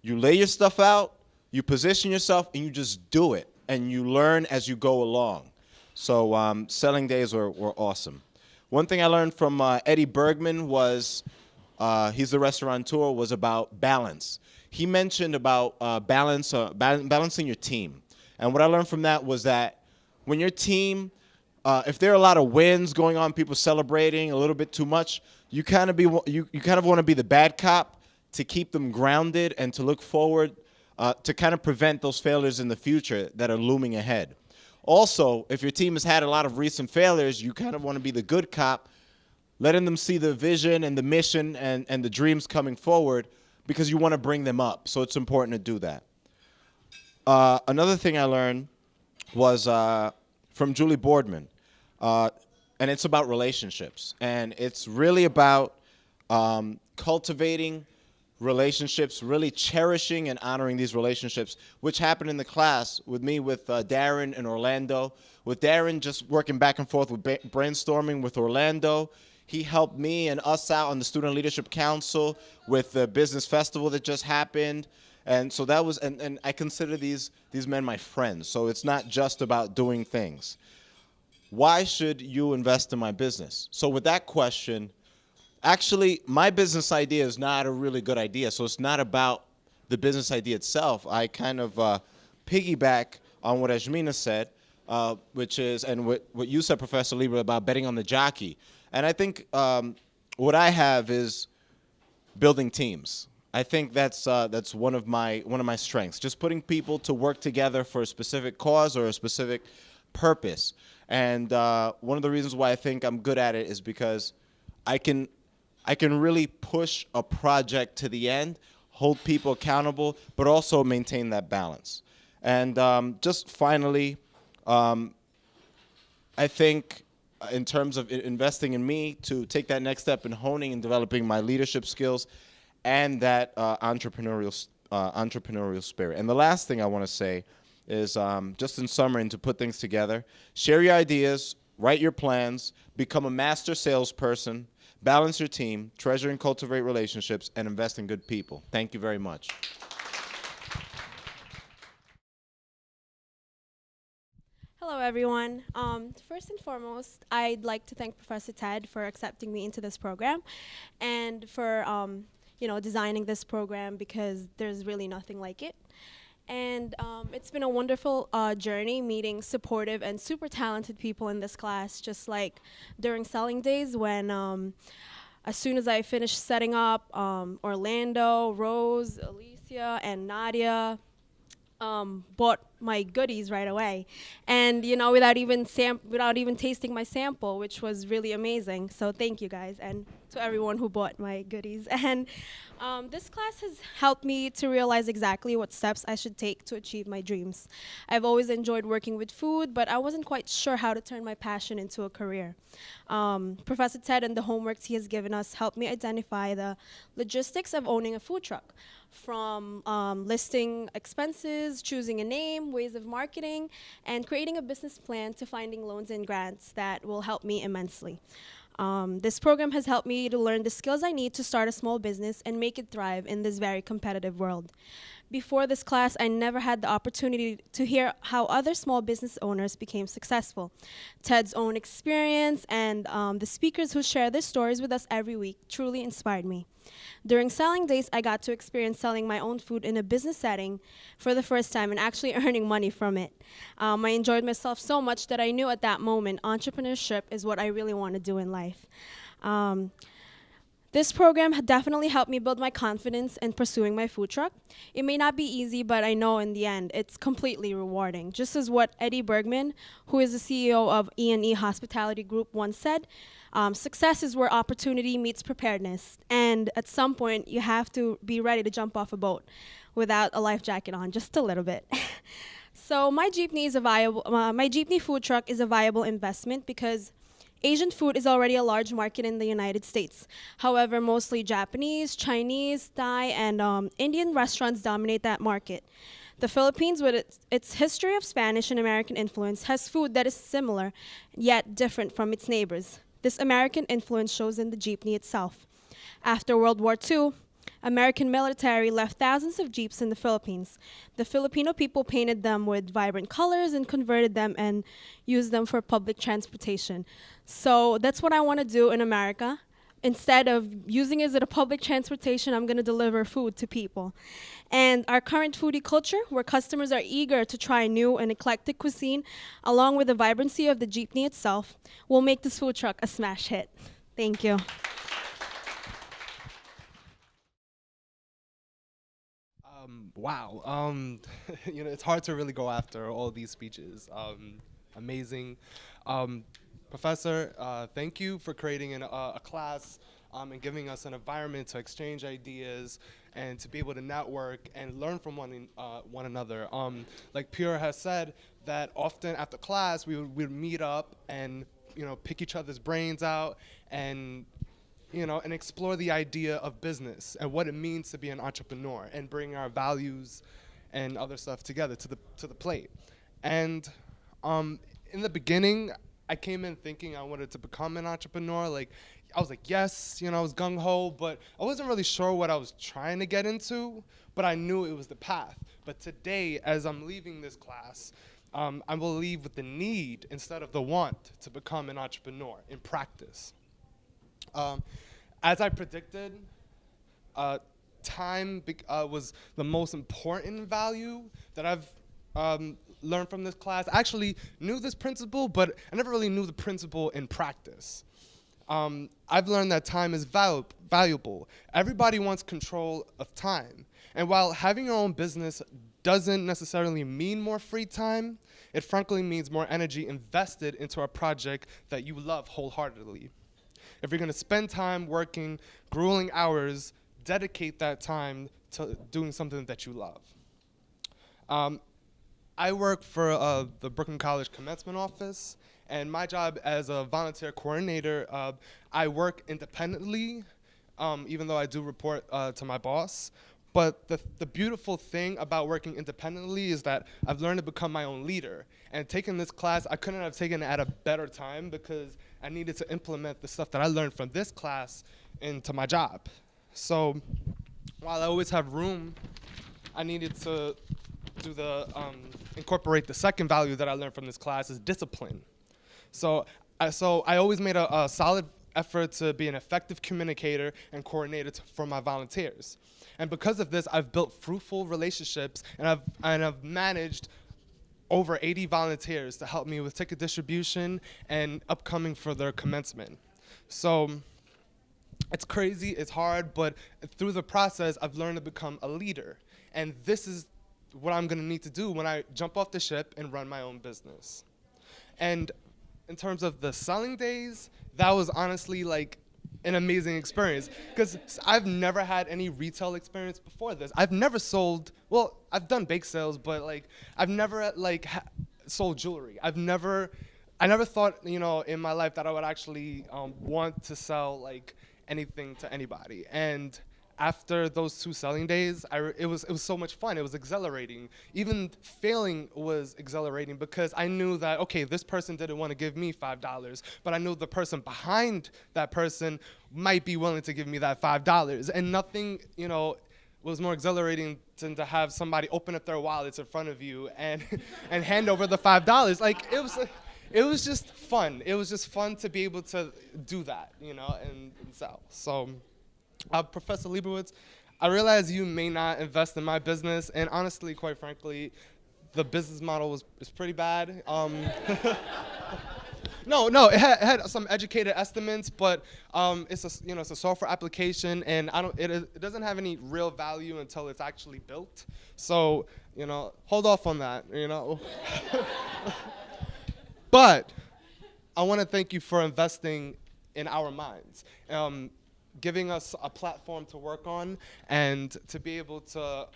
you lay your stuff out, you position yourself, and you just do it, and you learn as you go along. So selling days were awesome. One thing I learned from Eddie Bergman was, he's the restaurateur, was about balance. He mentioned about balancing your team. And what I learned from that was that when your team, if there are a lot of wins going on, people celebrating a little bit too much, you kind of want to be the bad cop to keep them grounded and to look forward to kind of prevent those failures in the future that are looming ahead. Also, if your team has had a lot of recent failures, you kind of want to be the good cop, letting them see the vision and the mission and the dreams coming forward, because you want to bring them up. So it's important to do that. Another thing I learned was from Julie Boardman, and it's about relationships. And it's really about cultivating relationships, really cherishing and honoring these relationships, which happened in the class with me, with Darren in Orlando. With Darren just working back and forth with brainstorming with Orlando. He helped me and us out on the Student Leadership Council with the business festival that just happened. And so that was, and I consider these men my friends. So it's not just about doing things. Why should you invest in my business? So with that question, actually, my business idea is not a really good idea. So it's not about the business idea itself. I kind of piggyback on what Ajmina said, which is, and what you said, Professor Lieber, about betting on the jockey. And I think what I have is building teams. I think that's one of my strengths. Just putting people to work together for a specific cause or a specific purpose. And one of the reasons why I think I'm good at it is because I can really push a project to the end, hold people accountable, but also maintain that balance. And just finally, I think in terms of investing in me to take that next step in honing and developing my leadership skills and that entrepreneurial spirit. And the last thing I want to say is just in summary and to put things together, share your ideas, write your plans, become a master salesperson, balance your team, treasure and cultivate relationships, and invest in good people. Thank you very much. Hello, everyone. First and foremost, I'd like to thank Professor Ted for accepting me into this program and for designing this program, because there's really nothing like it. And it's been a wonderful journey meeting supportive and super talented people in this class, just like during selling days when as soon as I finished setting up, Orlando, Rose, Alicia, and Nadia bought my goodies right away, and without even tasting my sample, which was really amazing. So thank you guys, and to everyone who bought my goodies. And this class has helped me to realize exactly what steps I should take to achieve my dreams. I've always enjoyed working with food, but I wasn't quite sure how to turn my passion into a career. Professor Ted and the homeworks he has given us helped me identify the logistics of owning a food truck, from listing expenses, choosing a name, ways of marketing, and creating a business plan to finding loans and grants that will help me immensely. This program has helped me to learn the skills I need to start a small business and make it thrive in this very competitive world. Before this class, I never had the opportunity to hear how other small business owners became successful. Ted's own experience and the speakers who share their stories with us every week truly inspired me. During selling days, I got to experience selling my own food in a business setting for the first time and actually earning money from it. I enjoyed myself so much that I knew at that moment entrepreneurship is what I really want to do in life. This program definitely helped me build my confidence in pursuing my food truck. It may not be easy, but I know in the end it's completely rewarding. Just as what Eddie Bergman, who is the CEO of E&E Hospitality Group, once said, success is where opportunity meets preparedness. And at some point, you have to be ready to jump off a boat without a life jacket on, just a little bit. So my jeepney food truck is a viable investment because Asian food is already a large market in the United States. However, mostly Japanese, Chinese, Thai, and Indian restaurants dominate that market. The Philippines, with its history of Spanish and American influence, has food that is similar, yet different from its neighbors. This American influence shows in the jeepney itself. After World War II, American military left thousands of jeeps in the Philippines. The Filipino people painted them with vibrant colors and converted them and used them for public transportation. So that's what I want to do in America. Instead of using it as a public transportation, I'm going to deliver food to people. And our current foodie culture, where customers are eager to try new and eclectic cuisine, along with the vibrancy of the jeepney itself, will make this food truck a smash hit. Thank you. Wow. It's hard to really go after all these speeches. Amazing. Professor, thank you for creating a class and giving us an environment to exchange ideas and to be able to network and learn from one another. Like Pure has said, that often after class we would meet up and pick each other's brains out and and explore the idea of business and what it means to be an entrepreneur and bring our values and other stuff together to the plate. And in the beginning, I came in thinking I wanted to become an entrepreneur. Like, I was like, yes, you know, I was gung-ho, but I wasn't really sure what I was trying to get into, but I knew it was the path. But today, as I'm leaving this class, I will leave with the need instead of the want to become an entrepreneur in practice. As I predicted, time was the most important value that I've learned from this class. I actually knew this principle, but I never really knew the principle in practice. I've learned that time is valuable. Everybody wants control of time. And while having your own business doesn't necessarily mean more free time, it frankly means more energy invested into a project that you love wholeheartedly. If you're gonna spend time working grueling hours, dedicate that time to doing something that you love. I work for the Brooklyn College Commencement Office, and my job as a volunteer coordinator, I work independently, even though I do report to my boss. But the beautiful thing about working independently is that I've learned to become my own leader. And taking this class, I couldn't have taken it at a better time because I needed to implement the stuff that I learned from this class into my job. So while I always have room, I needed to do incorporate the second value that I learned from this class is discipline. So I always made a solid effort to be an effective communicator and coordinator for my volunteers. And because of this, I've built fruitful relationships, and I've managed over 80 volunteers to help me with ticket distribution and upcoming for their commencement. So it's crazy, it's hard, but through the process, I've learned to become a leader. And this is what I'm gonna need to do when I jump off the ship and run my own business. And in terms of the selling days, that was honestly like an amazing experience because I've never had any retail experience before this. I've never sold, well, I've done bake sales, but like I've never like sold jewelry. I never thought, you know, in my life that I would actually want to sell like anything to anybody. And after those 2 selling days, it was so much fun. It was exhilarating. Even failing was exhilarating because I knew that, okay, this person didn't want to give me $5, but I knew the person behind that person might be willing to give me that $5. And nothing, you know, was more exhilarating than to have somebody open up their wallets in front of you and and hand over the $5. Like it was just fun. It was just fun to be able to do that, you know, and sell. So. Professor Liebowitz, I realize you may not invest in my business, and honestly, quite frankly, the business model is pretty bad. No, it had some educated estimates, but it's a software application, and it doesn't have any real value until it's actually built. So, you know, hold off on that, you know. But I want to thank you for investing in our minds. Giving us a platform to work on and to be able to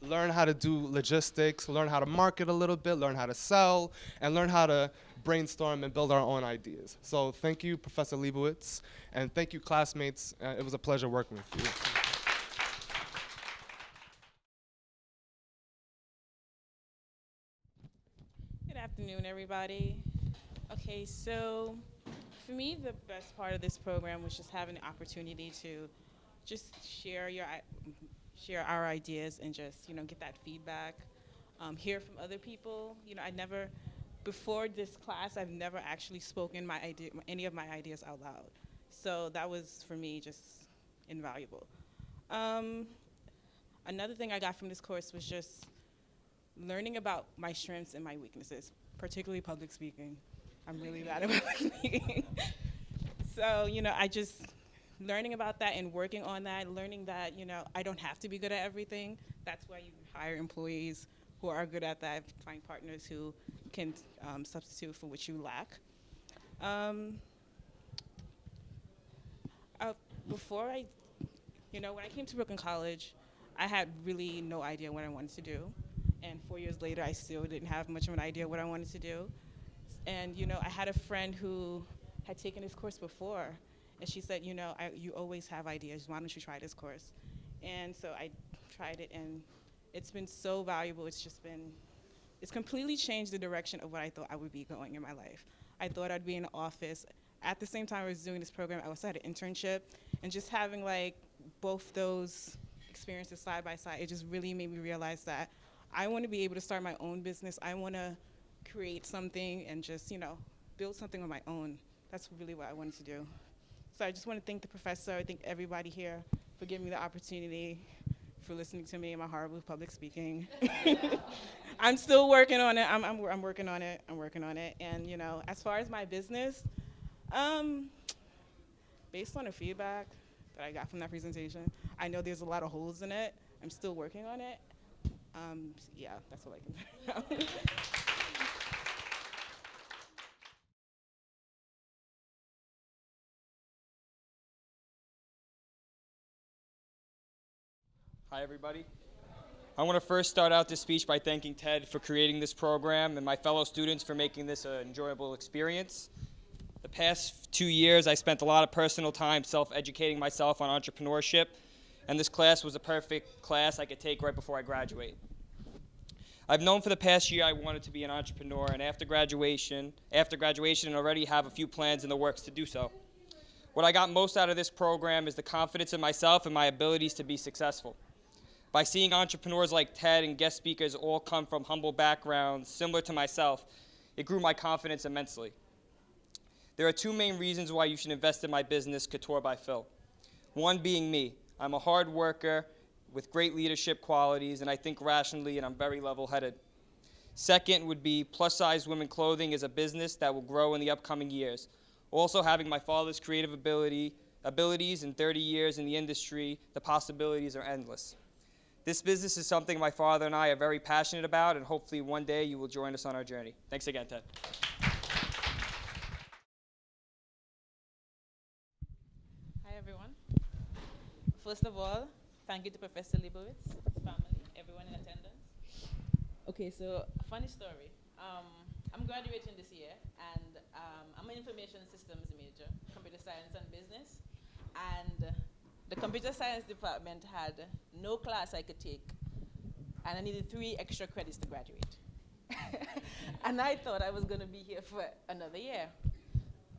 learn how to do logistics, learn how to market a little bit, learn how to sell, and learn how to brainstorm and build our own ideas. So thank you, Professor Liebowitz, and thank you, classmates. It was a pleasure working with you. Good afternoon, everybody. Okay, so for me, the best part of this program was just having the opportunity to just share our ideas and just, you know, get that feedback, hear from other people. You know, before this class, I've never actually spoken any of my ideas out loud. So that was, for me, just invaluable. Another thing I got from this course was just learning about my strengths and my weaknesses, particularly public speaking. I'm really bad at public speaking. So, you know, learning about that and working on that, learning that, you know, I don't have to be good at everything. That's why you hire employees who are good at that, find partners who can substitute for what you lack. When I came to Brooklyn College, I had really no idea what I wanted to do. And 4 years later, I still didn't have much of an idea what I wanted to do. And, you know, I had a friend who had taken this course before, and she said, you know, you always have ideas. Why don't you try this course? And so I tried it, and it's been so valuable. It's completely changed the direction of what I thought I would be going in my life. I thought I'd be in an office at the same time I was doing this program, I also had an internship, and just having like both those experiences side by side, it just really made me realize that I want to be able to start my own business. I want to create something and just, you know, build something on my own. That's really what I wanted to do. So I just want to thank the professor, I thank everybody here for giving me the opportunity, for listening to me and my horrible public speaking. I'm still working on it. I'm working on it. I'm working on it. And you know, as far as my business, based on the feedback that I got from that presentation, I know there's a lot of holes in it. I'm still working on it. Yeah, that's what I can say. Hi, everybody. I want to first start out this speech by thanking Ted for creating this program and my fellow students for making this an enjoyable experience. The past 2 years, I spent a lot of personal time self-educating myself on entrepreneurship, and this class was a perfect class I could take right before I graduate. I've known for the past year I wanted to be an entrepreneur, and after graduation, I already have a few plans in the works to do so. What I got most out of this program is the confidence in myself and my abilities to be successful. By seeing entrepreneurs like Ted and guest speakers all come from humble backgrounds similar to myself, it grew my confidence immensely. There are two main reasons why you should invest in my business, Couture by Phil. One being me. I'm a hard worker with great leadership qualities, and I think rationally, and I'm very level-headed. Second would be plus-size women clothing is a business that will grow in the upcoming years. Also, having my father's creative abilities and 30 years in the industry, the possibilities are endless. This business is something my father and I are very passionate about, and hopefully one day you will join us on our journey. Thanks again, Ted. Hi, everyone. First of all, thank you to Professor Liebowitz, family, everyone in attendance. Okay, so funny story. I'm graduating this year, and I'm an information systems major, computer science and business, and the computer science department had no class I could take, and I needed 3 extra credits to graduate. And I thought I was going to be here for another year.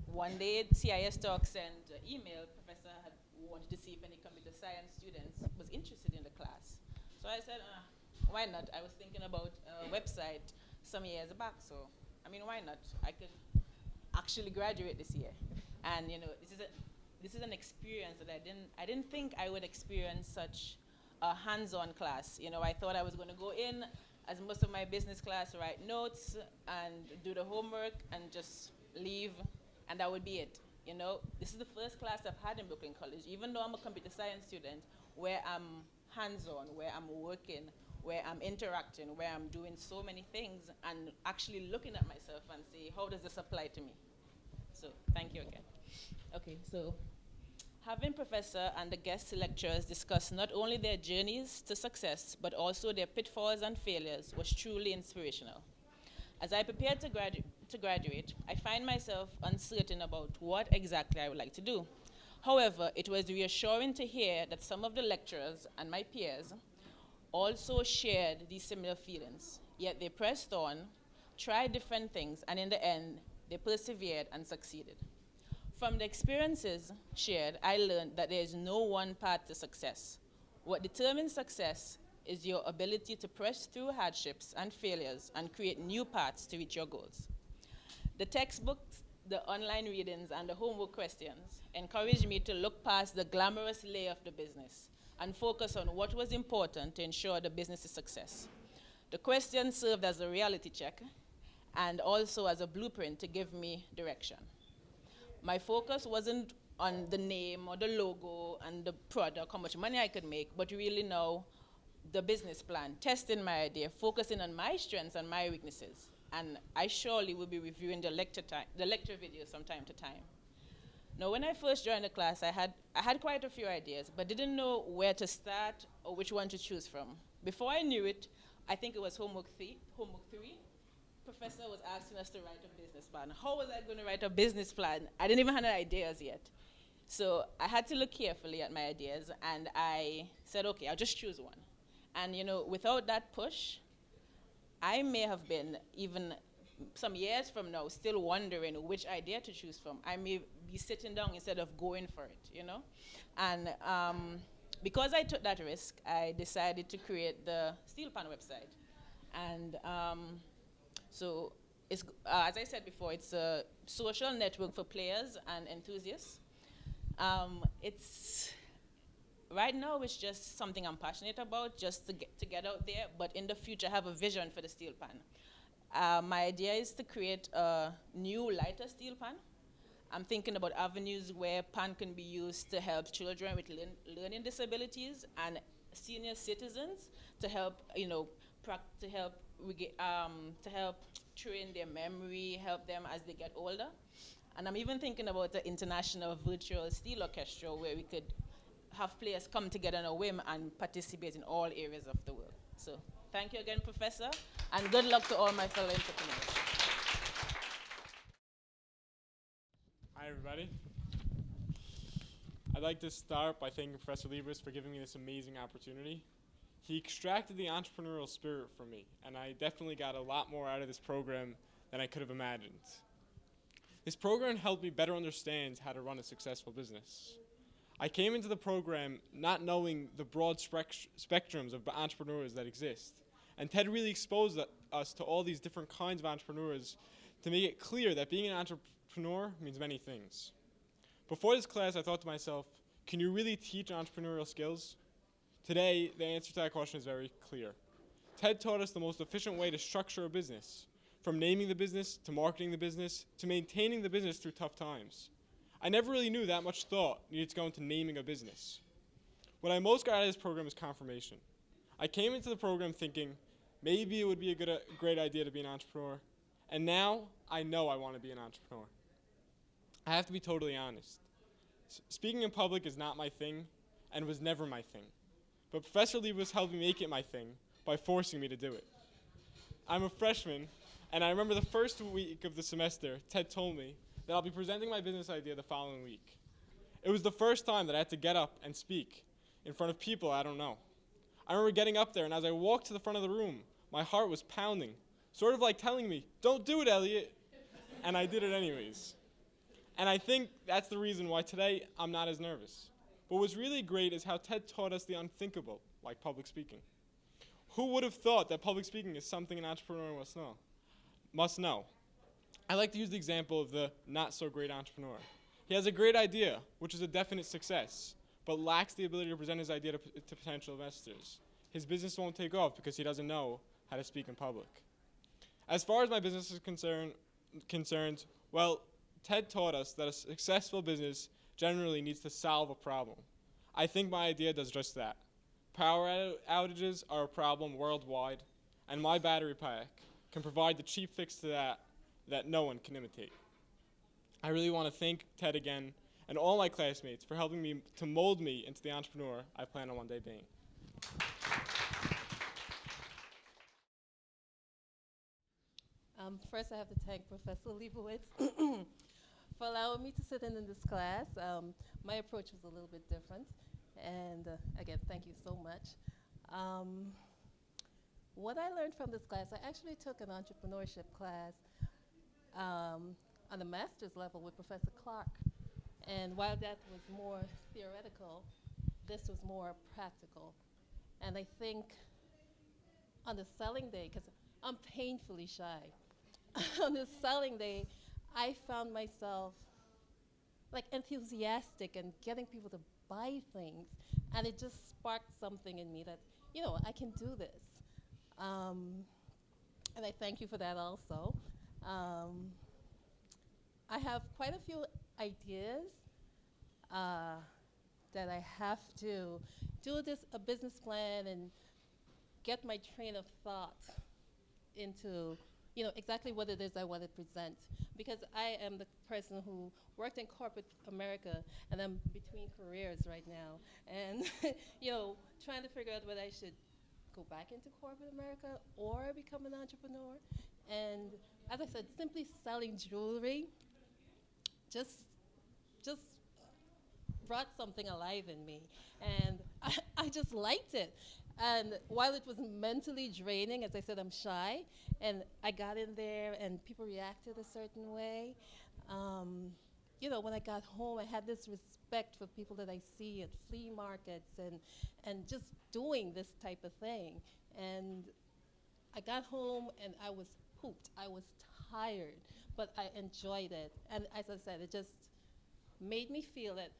One day, CIS Talk sent an email. Professor had wanted to see if any computer science students was interested in the class. So I said, why not? I was thinking about a website some years back, so I mean, why not? I could actually graduate this year. And you know, this is an experience that I didn't think I would experience such a hands-on class. You know, I thought I was going to go in, as most of my business class, write notes and do the homework and just leave, and that would be it. You know, this is the first class I've had in Brooklyn College, even though I'm a computer science student, where I'm hands-on, where I'm working, where I'm interacting, where I'm doing so many things, and actually looking at myself and say, how does this apply to me? So thank you again. Okay, so having professor and the guest lecturers discuss not only their journeys to success, but also their pitfalls and failures was truly inspirational. As I prepared to graduate, I find myself uncertain about what exactly I would like to do. However, it was reassuring to hear that some of the lecturers and my peers also shared these similar feelings, yet they pressed on, tried different things, and in the end, they persevered and succeeded. From the experiences shared, I learned that there is no one path to success. What determines success is your ability to press through hardships and failures and create new paths to reach your goals. The textbooks, the online readings, and the homework questions encouraged me to look past the glamorous layer of the business and focus on what was important to ensure the business's success. The questions served as a reality check and also as a blueprint to give me direction. My focus wasn't on the name or the logo and the product, how much money I could make, but really now the business plan, testing my idea, focusing on my strengths and my weaknesses. And I surely will be reviewing the lecture videos from time to time. Now, when I first joined the class, I had quite a few ideas, but didn't know where to start or which one to choose from. Before I knew it, I think it was homework 3. Professor was asking us to write a business plan. How was I going to write a business plan? I didn't even have any ideas yet. So I had to look carefully at my ideas, and I said, okay, I'll just choose one. And you know, without that push, I may have been even some years from now, still wondering which idea to choose from. I may be sitting down instead of going for it, you know? And because I took that risk, I decided to create the Steel Pan website. And so, it's, as I said before, it's a social network for players and enthusiasts. Right now, it's just something I'm passionate about, just to get out there, but in the future, I have a vision for the Steel Pan. My idea is to create a new, lighter steel pan. I'm thinking about avenues where pan can be used to help children with learning disabilities and senior citizens to help, you know, to help train their memory, help them as they get older. And I'm even thinking about the international virtual steel orchestra where we could have players come together on a whim and participate in all areas of the world. So thank you again, Professor, and good luck to all my fellow entrepreneurs. Hi, everybody. I'd like to start by thanking Professor Liebowitz for giving me this amazing opportunity. He extracted the entrepreneurial spirit from me, and I definitely got a lot more out of this program than I could have imagined. This program helped me better understand how to run a successful business. I came into the program not knowing the broad spectrums of entrepreneurs that exist, and Ted really exposed us to all these different kinds of entrepreneurs to make it clear that being an entrepreneur means many things. Before this class, I thought to myself, can you really teach entrepreneurial skills? Today, the answer to that question is very clear. Ted taught us the most efficient way to structure a business, from naming the business, to marketing the business, to maintaining the business through tough times. I never really knew that much thought needed to go into naming a business. What I most got out of this program is confirmation. I came into the program thinking, maybe it would be a great idea to be an entrepreneur, and now I know I want to be an entrepreneur. I have to be totally honest. Speaking in public is not my thing, and was never my thing. But Professor Liebowitz helped me make it my thing by forcing me to do it. I'm a freshman, and I remember the first week of the semester, Ted told me that I'll be presenting my business idea the following week. It was the first time that I had to get up and speak in front of people I don't know. I remember getting up there, and as I walked to the front of the room, my heart was pounding, sort of like telling me, don't do it, Elliot. And I did it anyways. And I think that's the reason why today I'm not as nervous. But what's really great is how Ted taught us the unthinkable, like public speaking. Who would have thought that public speaking is something an entrepreneur must know? I like to use the example of the not-so-great entrepreneur. He has a great idea, which is a definite success, but lacks the ability to present his idea to potential investors. His business won't take off because he doesn't know how to speak in public. As far as my business is concerned, well, Ted taught us that a successful business generally needs to solve a problem. I think my idea does just that. Power outages are a problem worldwide, and my battery pack can provide the cheap fix to that no one can imitate. I really want to thank Ted again and all my classmates for helping me to mold me into the entrepreneur I plan on one day being. First, I have to thank Professor Liebowitz for allowing me to sit in this class. My approach was a little bit different, and again, thank you so much. What I learned from this class, I actually took an entrepreneurship class on the master's level with Professor Clark, and while that was more theoretical, this was more practical. And I think on the selling day, because I'm painfully shy, on the selling day, I found myself like enthusiastic and getting people to buy things, and it just sparked something in me that, you know, I can do this. And I thank you for that also. I have quite a few ideas that I have to do a business plan and get my train of thought into, you know, exactly what it is I want to present. Because I am the person who worked in corporate America, and I'm between careers right now. And, you know, trying to figure out whether I should go back into corporate America or become an entrepreneur. And as I said, simply selling jewelry just brought something alive in me. And I just liked it. And while it was mentally draining, as I said, I'm shy, and I got in there and people reacted a certain way. You know, when I got home, I had this respect for people that I see at flea markets and just doing this type of thing. And I got home and I was pooped. I was tired, but I enjoyed it. And as I said, it just made me feel that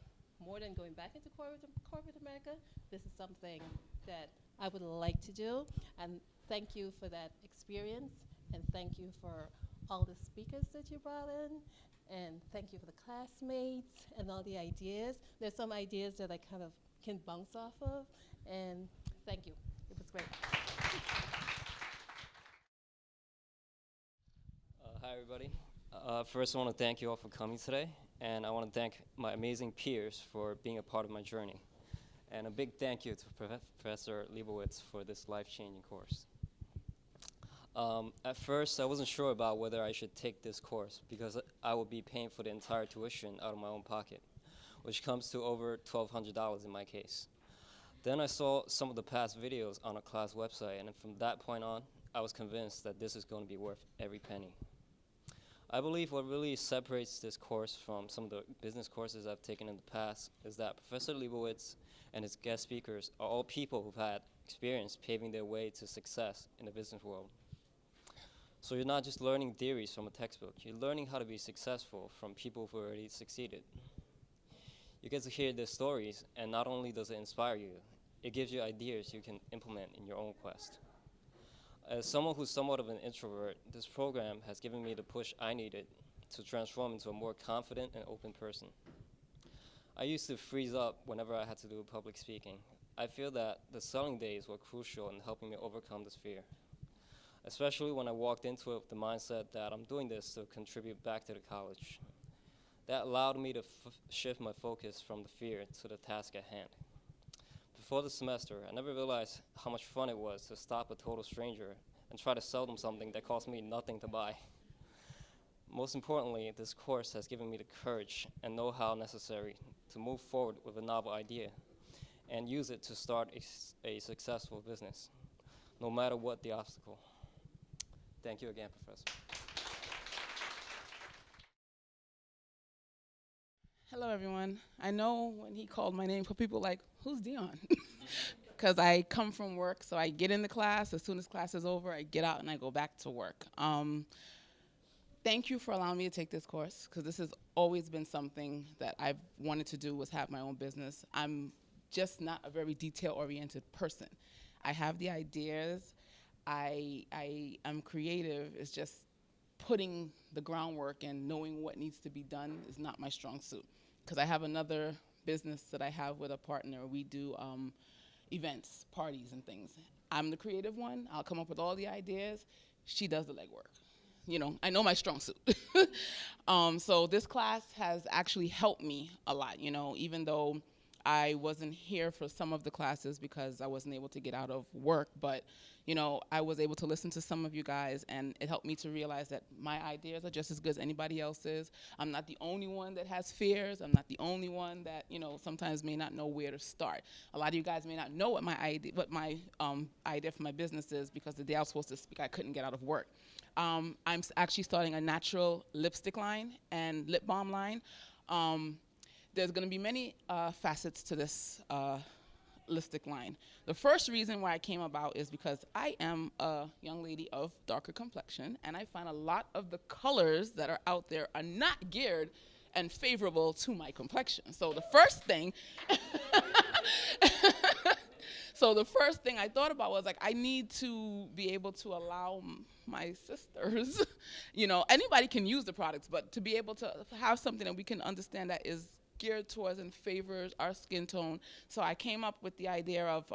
more than going back into corporate America, this is something that I would like to do. And thank you for that experience. And thank you for all the speakers that you brought in. And thank you for the classmates and all the ideas. There's some ideas that I kind of can bounce off of. And thank you. It was great. Hi, everybody. First, I want to thank you all for coming today. And I want to thank my amazing peers for being a part of my journey. And a big thank you to Professor Liebowitz for this life-changing course. At first, I wasn't sure about whether I should take this course because I would be paying for the entire tuition out of my own pocket, which comes to over $1,200 in my case. Then I saw some of the past videos on a class website, and from that point on, I was convinced that this is going to be worth every penny. I believe what really separates this course from some of the business courses I've taken in the past is that Professor Liebowitz and his guest speakers are all people who've had experience paving their way to success in the business world. So you're not just learning theories from a textbook, you're learning how to be successful from people who already succeeded. You get to hear their stories, and not only does it inspire you, it gives you ideas you can implement in your own quest. As someone who's somewhat of an introvert, this program has given me the push I needed to transform into a more confident and open person. I used to freeze up whenever I had to do public speaking. I feel that the selling days were crucial in helping me overcome this fear, especially when I walked into it with the mindset that I'm doing this to contribute back to the college. That allowed me to shift my focus from the fear to the task at hand. Before the semester, I never realized how much fun it was to stop a total stranger and try to sell them something that cost me nothing to buy. Most importantly, this course has given me the courage and know-how necessary to move forward with a novel idea and use it to start a successful business, no matter what the obstacle. Thank you again, Professor. Hello, everyone. I know when he called my name, for people like, who's Dion? Because I come from work, so I get in the class. As soon as class is over, I get out and I go back to work. Thank you for allowing me to take this course, because this has always been something that I've wanted to do, was have my own business. I'm just not a very detail-oriented person. I have the ideas. I am creative. It's just putting the groundwork and knowing what needs to be done is not my strong suit. Because I have another business that I have with a partner. We do events, parties, and things. I'm the creative one. I'll come up with all the ideas. She does the legwork. You know, I know my strong suit. So this class has actually helped me a lot, you know, even though I wasn't here for some of the classes because I wasn't able to get out of work, but you know, I was able to listen to some of you guys, and it helped me to realize that my ideas are just as good as anybody else's. I'm not the only one that has fears. I'm not the only one that, you know, sometimes may not know where to start. A lot of you guys may not know what my idea for my business is, because the day I was supposed to speak, I couldn't get out of work. I'm actually starting a natural lipstick line and lip balm line. There's going to be many facets to this lipstick line. The first reason why I came about is because I am a young lady of darker complexion, and I find a lot of the colors that are out there are not geared and favorable to my complexion. So the first thing I thought about was, like, I need to be able to allow my sisters, you know, anybody can use the products, but to be able to have something that we can understand that is geared towards and favors our skin tone. So I came up with the idea of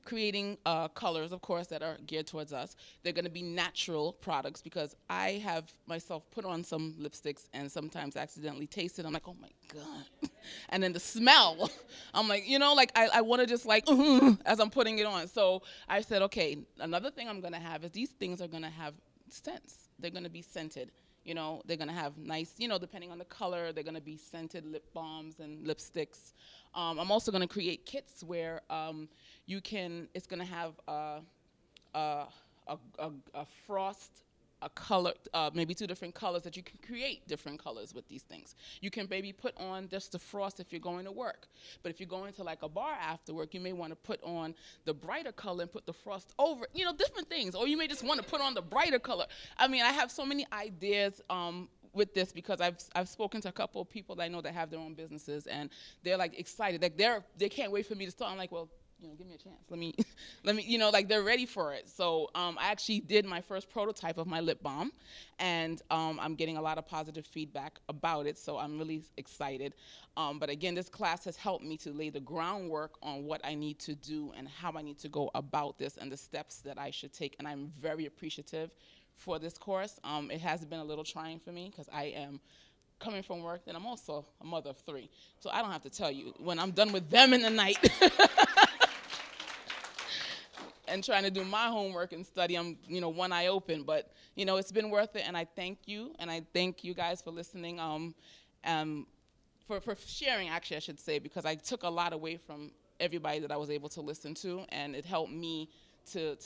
creating colors, of course, that are geared towards us. They're going to be natural products, because I have myself put on some lipsticks and sometimes accidentally taste it. I'm like, oh my God. And then the smell, I'm like, you know, like I want to just like, as I'm putting it on. So I said, okay, another thing I'm going to have is these things are going to have scents. They're going to be scented. You know, they're gonna have nice, you know, depending on the color, they're gonna be scented lip balms and lipsticks. I'm also gonna create kits where you can, it's gonna have a frost, a color, maybe 2 different colors that you can create different colors with these things. You can maybe put on just the frost if you're going to work. But if you're going to like a bar after work, you may want to put on the brighter color and put the frost over, you know, different things. Or you may just want to put on the brighter color. I mean, I have so many ideas with this because I've spoken to a couple of people that I know that have their own businesses, and they're like excited. Like they can't wait for me to start. I'm like, well, you know, give me a chance. Let me, you know, like they're ready for it. So I actually did my first prototype of my lip balm, and I'm getting a lot of positive feedback about it. So I'm really excited. But again, this class has helped me to lay the groundwork on what I need to do and how I need to go about this and the steps that I should take. And I'm very appreciative for this course. It has been a little trying for me because I am coming from work, and I'm also a mother of 3. So I don't have to tell you, when I'm done with them in the night, and trying to do my homework and study, I'm, you know, one eye open. But, you know, it's been worth it, and I thank you, and I thank you guys for listening, for sharing, actually, I should say, because I took a lot away from everybody that I was able to listen to, and it helped me to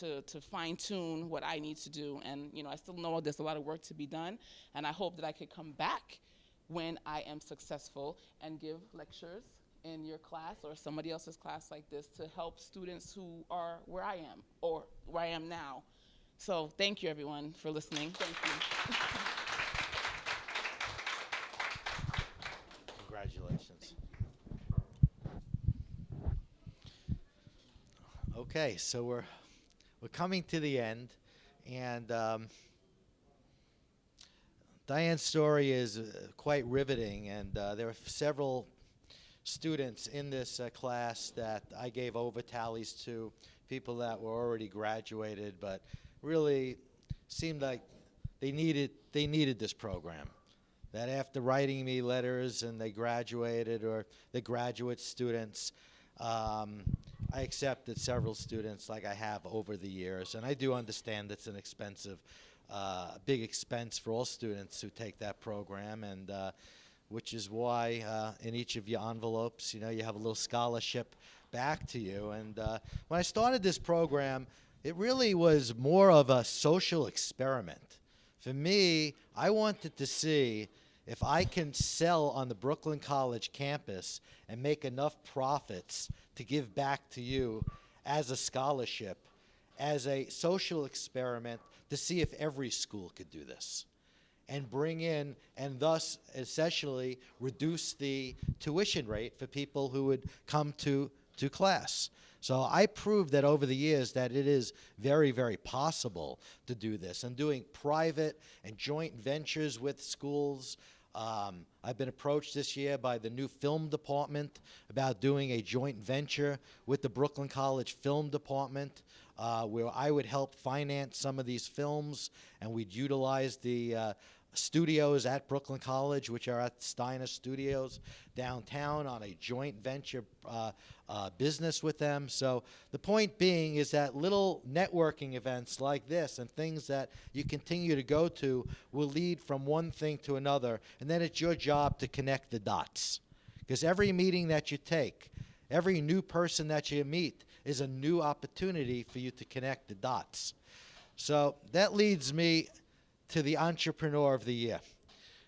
fine-tune what I need to do. And, you know, I still know there's a lot of work to be done, and I hope that I could come back when I am successful and give lectures in your class or somebody else's class like this to help students who are where I am or where I am now. So thank you, everyone, for listening. Thank you. Congratulations. Okay, so we're coming to the end, and Diane's story is quite riveting, and there are several students in this class that I gave over tallies to, people that were already graduated, but really seemed like they needed this program. That after writing me letters and they graduated, or the graduate students, I accepted several students like I have over the years, and I do understand it's an expensive, big expense for all students who take that program, and which is why in each of your envelopes, you know, you have a little scholarship back to you. And when I started this program, it really was more of a social experiment. For me, I wanted to see if I can sell on the Brooklyn College campus and make enough profits to give back to you as a scholarship, as a social experiment, to see if every school could do this and bring in, and thus essentially reduce the tuition rate for people who would come to class. So I proved that over the years that it is very, very possible to do this, and doing private and joint ventures with schools. I've been approached this year by the new film department about doing a joint venture with the Brooklyn College Film Department, where I would help finance some of these films, and we'd utilize the studios at Brooklyn College, which are at Steiner Studios downtown, on a joint venture business with them. So the point being is that little networking events like this and things that you continue to go to will lead from one thing to another, and then it's your job to connect the dots. Because every meeting that you take, every new person that you meet is a new opportunity for you to connect the dots. So that leads me to the Entrepreneur of the Year.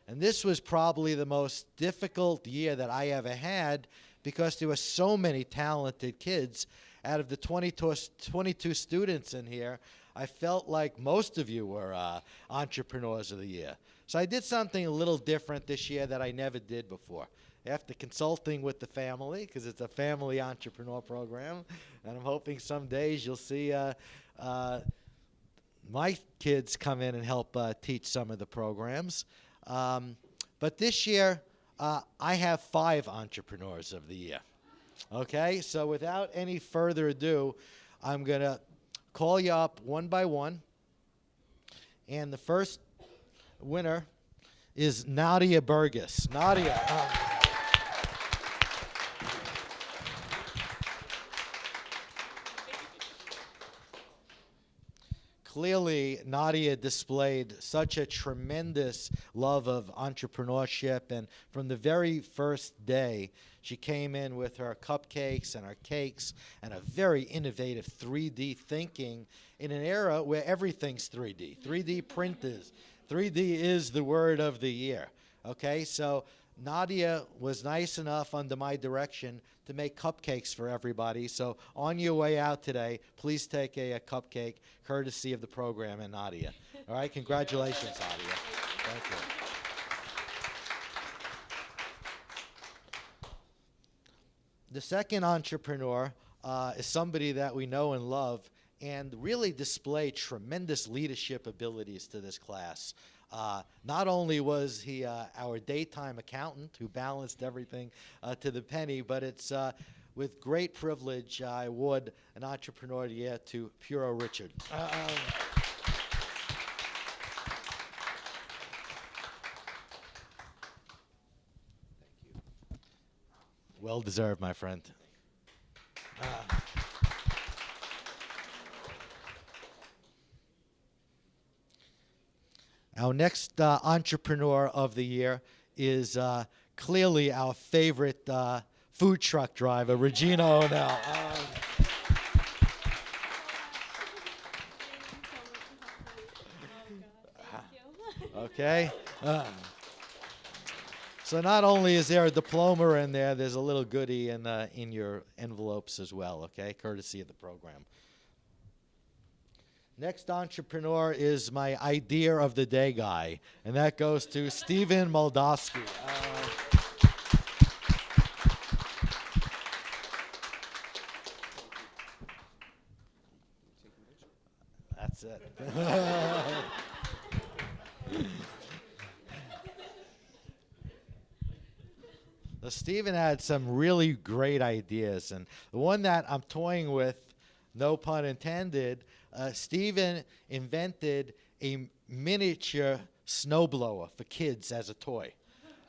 And this was probably the most difficult year that I ever had, because there were so many talented kids. Out of the 22 students in here, I felt like most of you were Entrepreneurs of the Year. So I did something a little different this year that I never did before. After consulting with the family, because it's a family entrepreneur program, and I'm hoping some days you'll see my kids come in and help teach some of the programs. But this year, I have 5 Entrepreneurs of the Year. Okay, so without any further ado, I'm going to call you up one by one. And the first winner is Nadia Burgess. Nadia. clearly, Nadia displayed such a tremendous love of entrepreneurship, and from the very first day, she came in with her cupcakes and her cakes and a very innovative 3D thinking in an era where everything's 3D. 3D printers. 3D is the word of the year. Okay, so Nadia was nice enough under my direction to make cupcakes for everybody. So on your way out today, please take a cupcake, courtesy of the program and Nadia. All right, congratulations, Nadia. Thank you. The second entrepreneur is somebody that we know and love and really display tremendous leadership abilities to this class. Not only was he our daytime accountant who balanced everything to the penny, but it's with great privilege I award an Entrepreneur of the Year to Puro Richard. Well deserved, my friend. Our next Entrepreneur of the Year is clearly our favorite food truck driver, Regina O'Neill. Okay. So not only is there a diploma in there, there's a little goodie in your envelopes as well, okay, courtesy of the program. Next entrepreneur is my idea of the day guy, and that goes to Stephen Moldowski. That's it. So Stephen had some really great ideas, and the one that I'm toying with, no pun intended, Stephen invented a miniature snowblower for kids as a toy.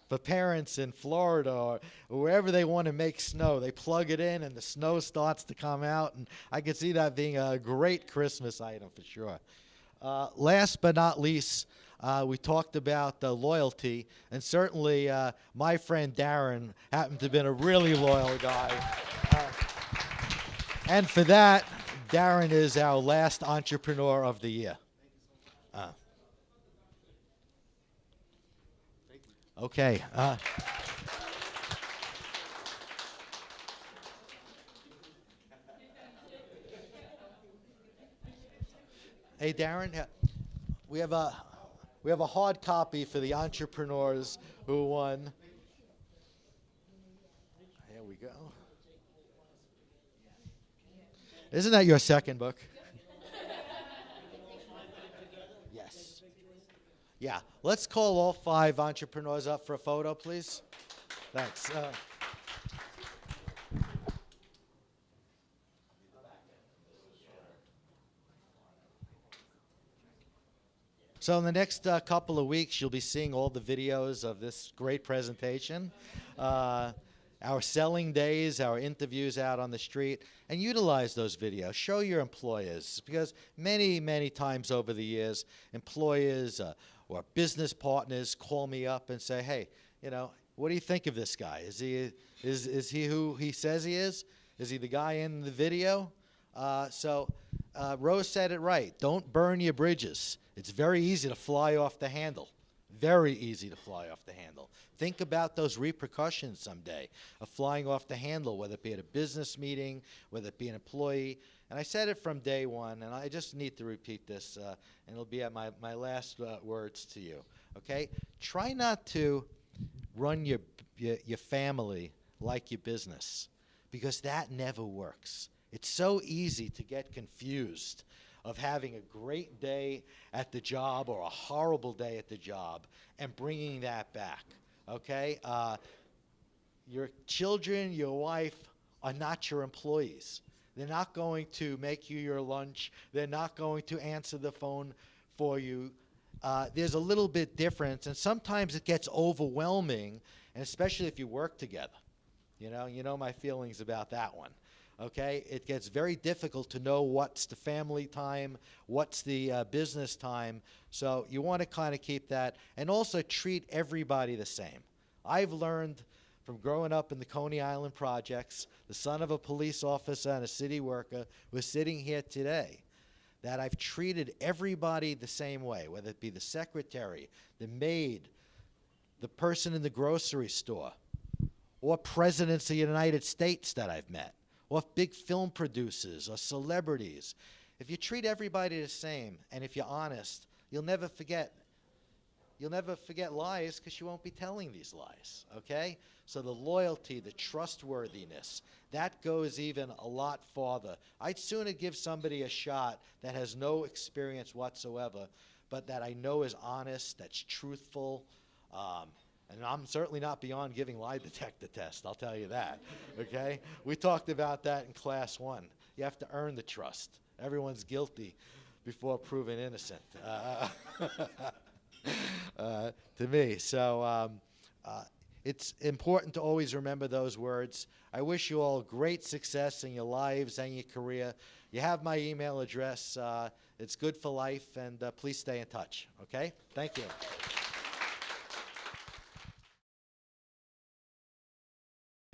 For parents in Florida or wherever they want to make snow, they plug it in and the snow starts to come out, and I could see that being a great Christmas item for sure. Last but not least, we talked about loyalty, and certainly my friend Darren happened to have been a really loyal guy. And for that, Darren is our last Entrepreneur of the Year. Okay. Hey, Darren, we have a hard copy for the entrepreneurs who won. Here we go. Isn't that your second book? Yes. Yeah. Let's call all 5 entrepreneurs up for a photo, please. Thanks. So in the next couple of weeks, you'll be seeing all the videos of this great presentation. Our selling days, our interviews out on the street, and utilize those videos. Show your employers, because many, many times over the years, employers or business partners call me up and say, hey, you know, what do you think of this guy? Is he who he says he is? Is he the guy in the video? Rose said it right. Don't burn your bridges. It's very easy to fly off the handle. Very easy to fly off the handle. Think about those repercussions someday of flying off the handle, whether it be at a business meeting, whether it be an employee. And I said it from day one, and I just need to repeat this, and it'll be at my last words to you. Okay? Try not to run your family like your business, because that never works. It's so easy to get confused of having a great day at the job or a horrible day at the job and bringing that back, okay? Your children, your wife are not your employees. They're not going to make you your lunch. They're not going to answer the phone for you. There's a little bit difference, and sometimes it gets overwhelming, and especially if you work together. You know my feelings about that one. Okay, it gets very difficult to know what's the family time, what's the business time. So you want to kind of keep that, and also treat everybody the same. I've learned from growing up in the Coney Island projects, the son of a police officer and a city worker who's sitting here today, that I've treated everybody the same way, whether it be the secretary, the maid, the person in the grocery store, or presidents of the United States that I've met, or big film producers or celebrities. If you treat everybody the same, and if you're honest, you'll never forget lies, because you won't be telling these lies, okay? So the loyalty, the trustworthiness, that goes even a lot farther. I'd sooner give somebody a shot that has no experience whatsoever, but that I know is honest, that's truthful, and I'm certainly not beyond giving lie detector tests, I'll tell you that, okay? We talked about that in class 1. You have to earn the trust. Everyone's guilty before proven innocent, to me. So it's important to always remember those words. I wish you all great success in your lives and your career. You have my email address. It's good for life, and please stay in touch, okay? Thank you.